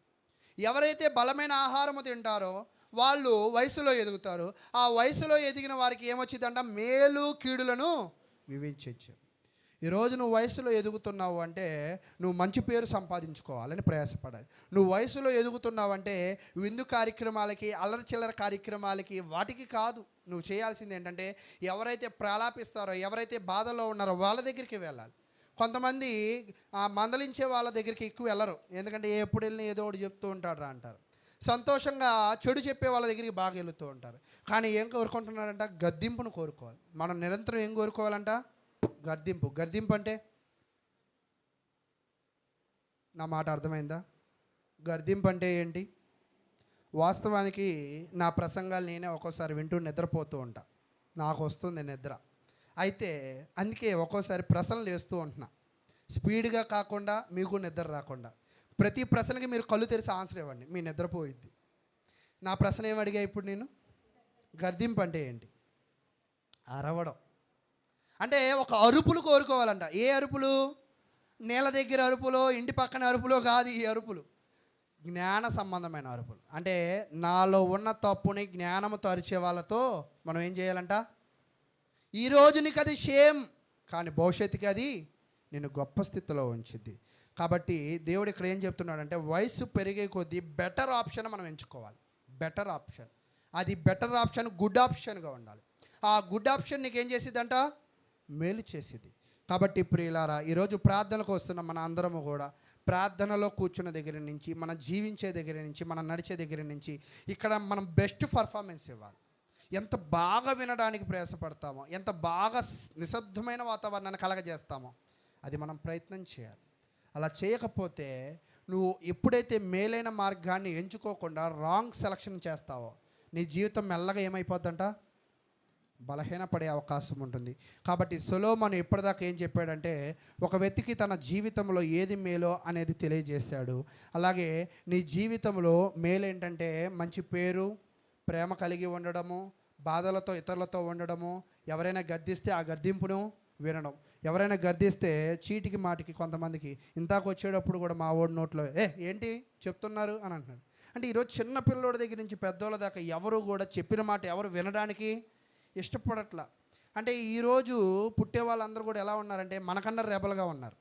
ఎవరైతే బలమైన ఆహారము తింటారో వాళ్ళు వయసులో ఎదుగుతారు. ఆ వయసులో ఎదిగిన వారికి ఏమొచ్చిందంట? మేలు కీడులను వివేచించు. ఈరోజు నువ్వు వయసులో ఎదుగుతున్నావు అంటే నువ్వు మంచి పేరు సంపాదించుకోవాలని ప్రయాసపడాలి. నువ్వు వయసులో ఎదుగుతున్నావు అంటే విందు కార్యక్రమాలకి, అల్లరి చిల్లర కార్యక్రమాలకి, వాటికి కాదు. నువ్వు చేయాల్సింది ఏంటంటే ఎవరైతే ప్రలాపిస్తారో, ఎవరైతే బాధలో ఉన్నారో వాళ్ళ దగ్గరికి వెళ్ళాలి. కొంతమంది మందలించే వాళ్ళ దగ్గరికి ఎక్కువ వెళ్ళరు, ఎందుకంటే ఎప్పుడు వెళ్ళినా ఏదో ఒకటి చెప్తూ ఉంటాడు రా అంటారు. సంతోషంగా చెడు చెప్పే వాళ్ళ దగ్గరికి బాగా వెళుతూ ఉంటారు. కానీ ఏం కోరుకుంటున్నారంట? గద్దింపును కోరుకోవాలి. మనం నిరంతరం ఏం కోరుకోవాలంట? గద్దింపు అంటే నా మాట అర్థమైందా? గద్దింపు అంటే ఏంటి? వాస్తవానికి నా ప్రసంగాలు నేనే ఒక్కోసారి వింటూ నిద్రపోతూ ఉంటా, నాకు వస్తుంది నిద్ర. అయితే అందుకే ఒక్కోసారి ప్రశ్నలు వేస్తూ ఉంటున్నా, స్పీడ్గా కాకుండా మీకు నిద్ర రాకుండా. ప్రతి ప్రశ్నకి మీరు కళ్ళు తెరిచి ఆన్సర్ ఇవ్వండి, మీ నిద్రపోయిద్ది. నా ప్రశ్న ఏమి అడిగా ఇప్పుడు నేను? గద్దింపు అంటే ఏంటి? అరవడం. అంటే ఒక అరుపులు కోరుకోవాలంట. ఏ అరుపులు? నేల దగ్గర అరుపులో, ఇంటి పక్కన అరుపులో కాదు. ఈ అరుపులు జ్ఞాన సంబంధమైన అరుపులు. అంటే నాలో ఉన్న తప్పుని జ్ఞానముతో అరిచే వాళ్ళతో మనం ఏం చేయాలంట? ఈ రోజు నీకు అది షేమ్, కానీ భవిష్యత్తుకి అది నేను గొప్ప స్థితిలో ఉంచుద్ది. కాబట్టి దేవుడు ఇక్కడ ఏం చెప్తున్నాడంటే వయసు పెరిగే కొద్దీ బెటర్ ఆప్షన్ మనం ఎంచుకోవాలి. బెటర్ ఆప్షన్, అది బెటర్ ఆప్షన్ గుడ్ ఆప్షన్గా ఉండాలి. ఆ గుడ్ ఆప్షన్ నీకు ఏం చేసిద్దంట? మేలు చేసిద్ది. కాబట్టి ప్రియులారా, ఈరోజు ప్రార్థనకు వస్తున్న మన అందరము కూడా ప్రార్థనలో కూర్చున్న దగ్గర నుంచి, మనం జీవించే దగ్గర నుంచి, మనం నడిచే దగ్గర నుంచి ఇక్కడ మనం బెస్ట్ పర్ఫార్మెన్స్ ఇవ్వాలి. ఎంత బాగా వినడానికి ప్రయాసపడతామో, ఎంత బాగా నిశ్శబ్దమైన వాతావరణాన్ని కలగజేస్తామో అది మనం ప్రయత్నం చేయాలి. అలా చేయకపోతే నువ్వు ఎప్పుడైతే మేలైన మార్గాన్ని ఎంచుకోకుండా రాంగ్ సెలక్షన్ చేస్తావో నీ జీవితం మెల్లగా ఏమైపోద్దంట? బలహీనపడే అవకాశం ఉంటుంది. కాబట్టి సొలొమోను ఇప్పటిదాకా ఏం చెప్పాడంటే, ఒక వ్యక్తికి తన జీవితంలో ఏది మేలో అనేది తెలియజేశాడు. అలాగే నీ జీవితంలో మేలు ఏంటంటే మంచి పేరు, ప్రేమ కలిగి ఉండడము, బాధలతో ఇతరులతో ఉండడము, ఎవరైనా గద్దిస్తే ఆ గద్దింపును వినడం. ఎవరైనా గద్దిస్తే చీటికి మాటికి కొంతమందికి ఇంతాకు వచ్చేటప్పుడు కూడా మా ఓడి నోట్లో ఏంటి చెప్తున్నారు అని అంటున్నాడు. అంటే ఈరోజు చిన్న పిల్లోడి దగ్గర నుంచి పెద్దోళ్ళ దాకా ఎవరు కూడా చెప్పిన మాట ఎవరు వినడానికి ఇష్టపడట్లా. అంటే ఈరోజు పుట్టే వాళ్ళందరూ కూడా ఎలా ఉన్నారంటే మనకన్నా రెబల్గా ఉన్నారు.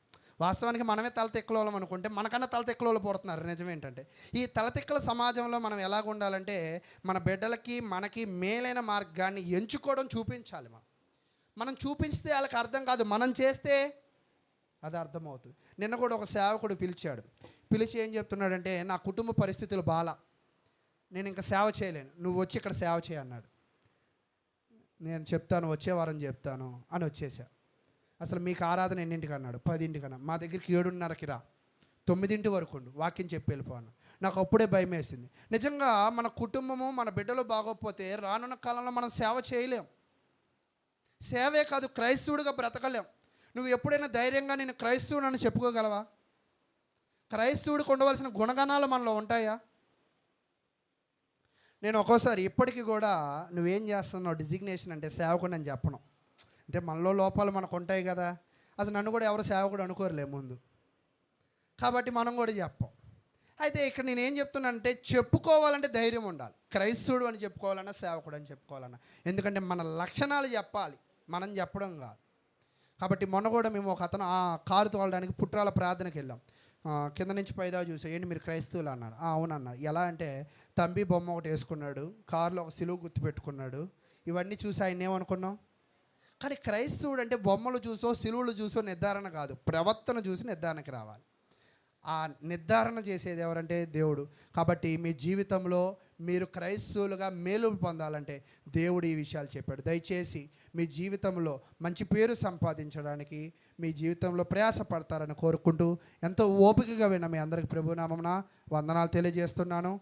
వాస్తవానికి మనమే తలతెక్కలోలం అనుకుంటే మనకన్నా తలతెక్కలోలు పుడుతున్నారు. నిజమేంటంటే ఈ తలతెక్కల సమాజంలో మనం ఎలాగ ఉండాలంటే మన బిడ్డలకి మనకి మేలైన మార్గాన్ని ఎంచుకోవడం చూపించాలి. మనం చూపిస్తే వాళ్ళకి అర్థం కాదు, మనం చేస్తే అది అర్థమవుతుంది. నిన్న కూడా ఒక సేవకుడు పిలిచాడు. పిలిచి ఏం చెప్తున్నాడంటే, నా కుటుంబ పరిస్థితులు బాలా, నేను ఇంకా సేవ చేయలేను, నువ్వు వచ్చి ఇక్కడ సేవ చేయన్నాడు. నేను చెప్తాను, వచ్చే వారం చెప్తాను అని వచ్చేసా. అసలు మీకు ఆరాధన ఎన్నింటికి అన్నాడు? 10ంటికి అన్నా. మా దగ్గరికి 7:30కి రా, 9 వరకు ఉండు, వాక్యం చెప్పి వెళ్ళిపోను. నాకు అప్పుడే భయం వేసింది. నిజంగా మన కుటుంబము మన బిడ్డలు బాగోకపోతే రానున్న కాలంలో మనం సేవ చేయలేం. సేవే కాదు, క్రైస్తవుడిగా బ్రతకలేం. నువ్వు ఎప్పుడైనా ధైర్యంగా నేను క్రైస్తవుడు అని చెప్పుకోగలవా? క్రైస్తవుడికి ఉండవలసిన గుణగణాలు మనలో ఉంటాయా? నేను ఒక్కోసారి ఇప్పటికీ కూడా నువ్వేం చేస్తున్నావు డిజిగ్నేషన్ అంటే సేవకుడు అని చెప్పను. అంటే మనలో లోపాలు మనకు ఉంటాయి కదా. అసలు నన్ను కూడా ఎవరు సేవకుడు అనుకోరులే ముందు, కాబట్టి మనం కూడా చెప్పం. అయితే ఇక్కడ నేనేం చెప్తున్నానంటే, చెప్పుకోవాలంటే ధైర్యం ఉండాలి. క్రైస్తవుడు అని చెప్పుకోవాలన్నా, సేవకుడు అని చెప్పుకోవాలన్నా. ఎందుకంటే మన లక్షణాలు చెప్పాలి, మనం చెప్పడం కాదు. కాబట్టి మొన్న కూడా మేము ఒక అతను కారు తోలడానికి పుట్రాల ప్రార్థనకి వెళ్ళాం. కింద నుంచి పైదా చూసా, ఏంటి మీరు క్రైస్తవులు అన్నారు. అవునన్నారు. ఎలా అంటే తంబి బొమ్మ ఒకటి వేసుకున్నాడు, కారులో ఒక సిలువ గుర్తు పెట్టుకున్నాడు. ఇవన్నీ చూసి ఆయన ఏమనుకున్నాం? కానీ క్రైస్తవుడు అంటే బొమ్మలు చూసో సిలువలు చూసో నిర్ధారణ కాదు, ప్రవర్తన చూసి నిర్ధారణకి రావాలి. ఆ నిర్ధారణ చేసేది ఎవరంటే దేవుడు. కాబట్టి మీ జీవితంలో మీరు క్రైస్తవులుగా మేలు పొందాలంటే దేవుడు ఈ విషయాలు చెప్పాడు. దయచేసి మీ జీవితంలో మంచి పేరు సంపాదించడానికి మీ జీవితంలో ప్రయాసపడతారని కోరుకుంటూ ఎంతో ఓపికగా విన్న మీ అందరికి ప్రభునామమున వందనాలు తెలియజేస్తున్నాను.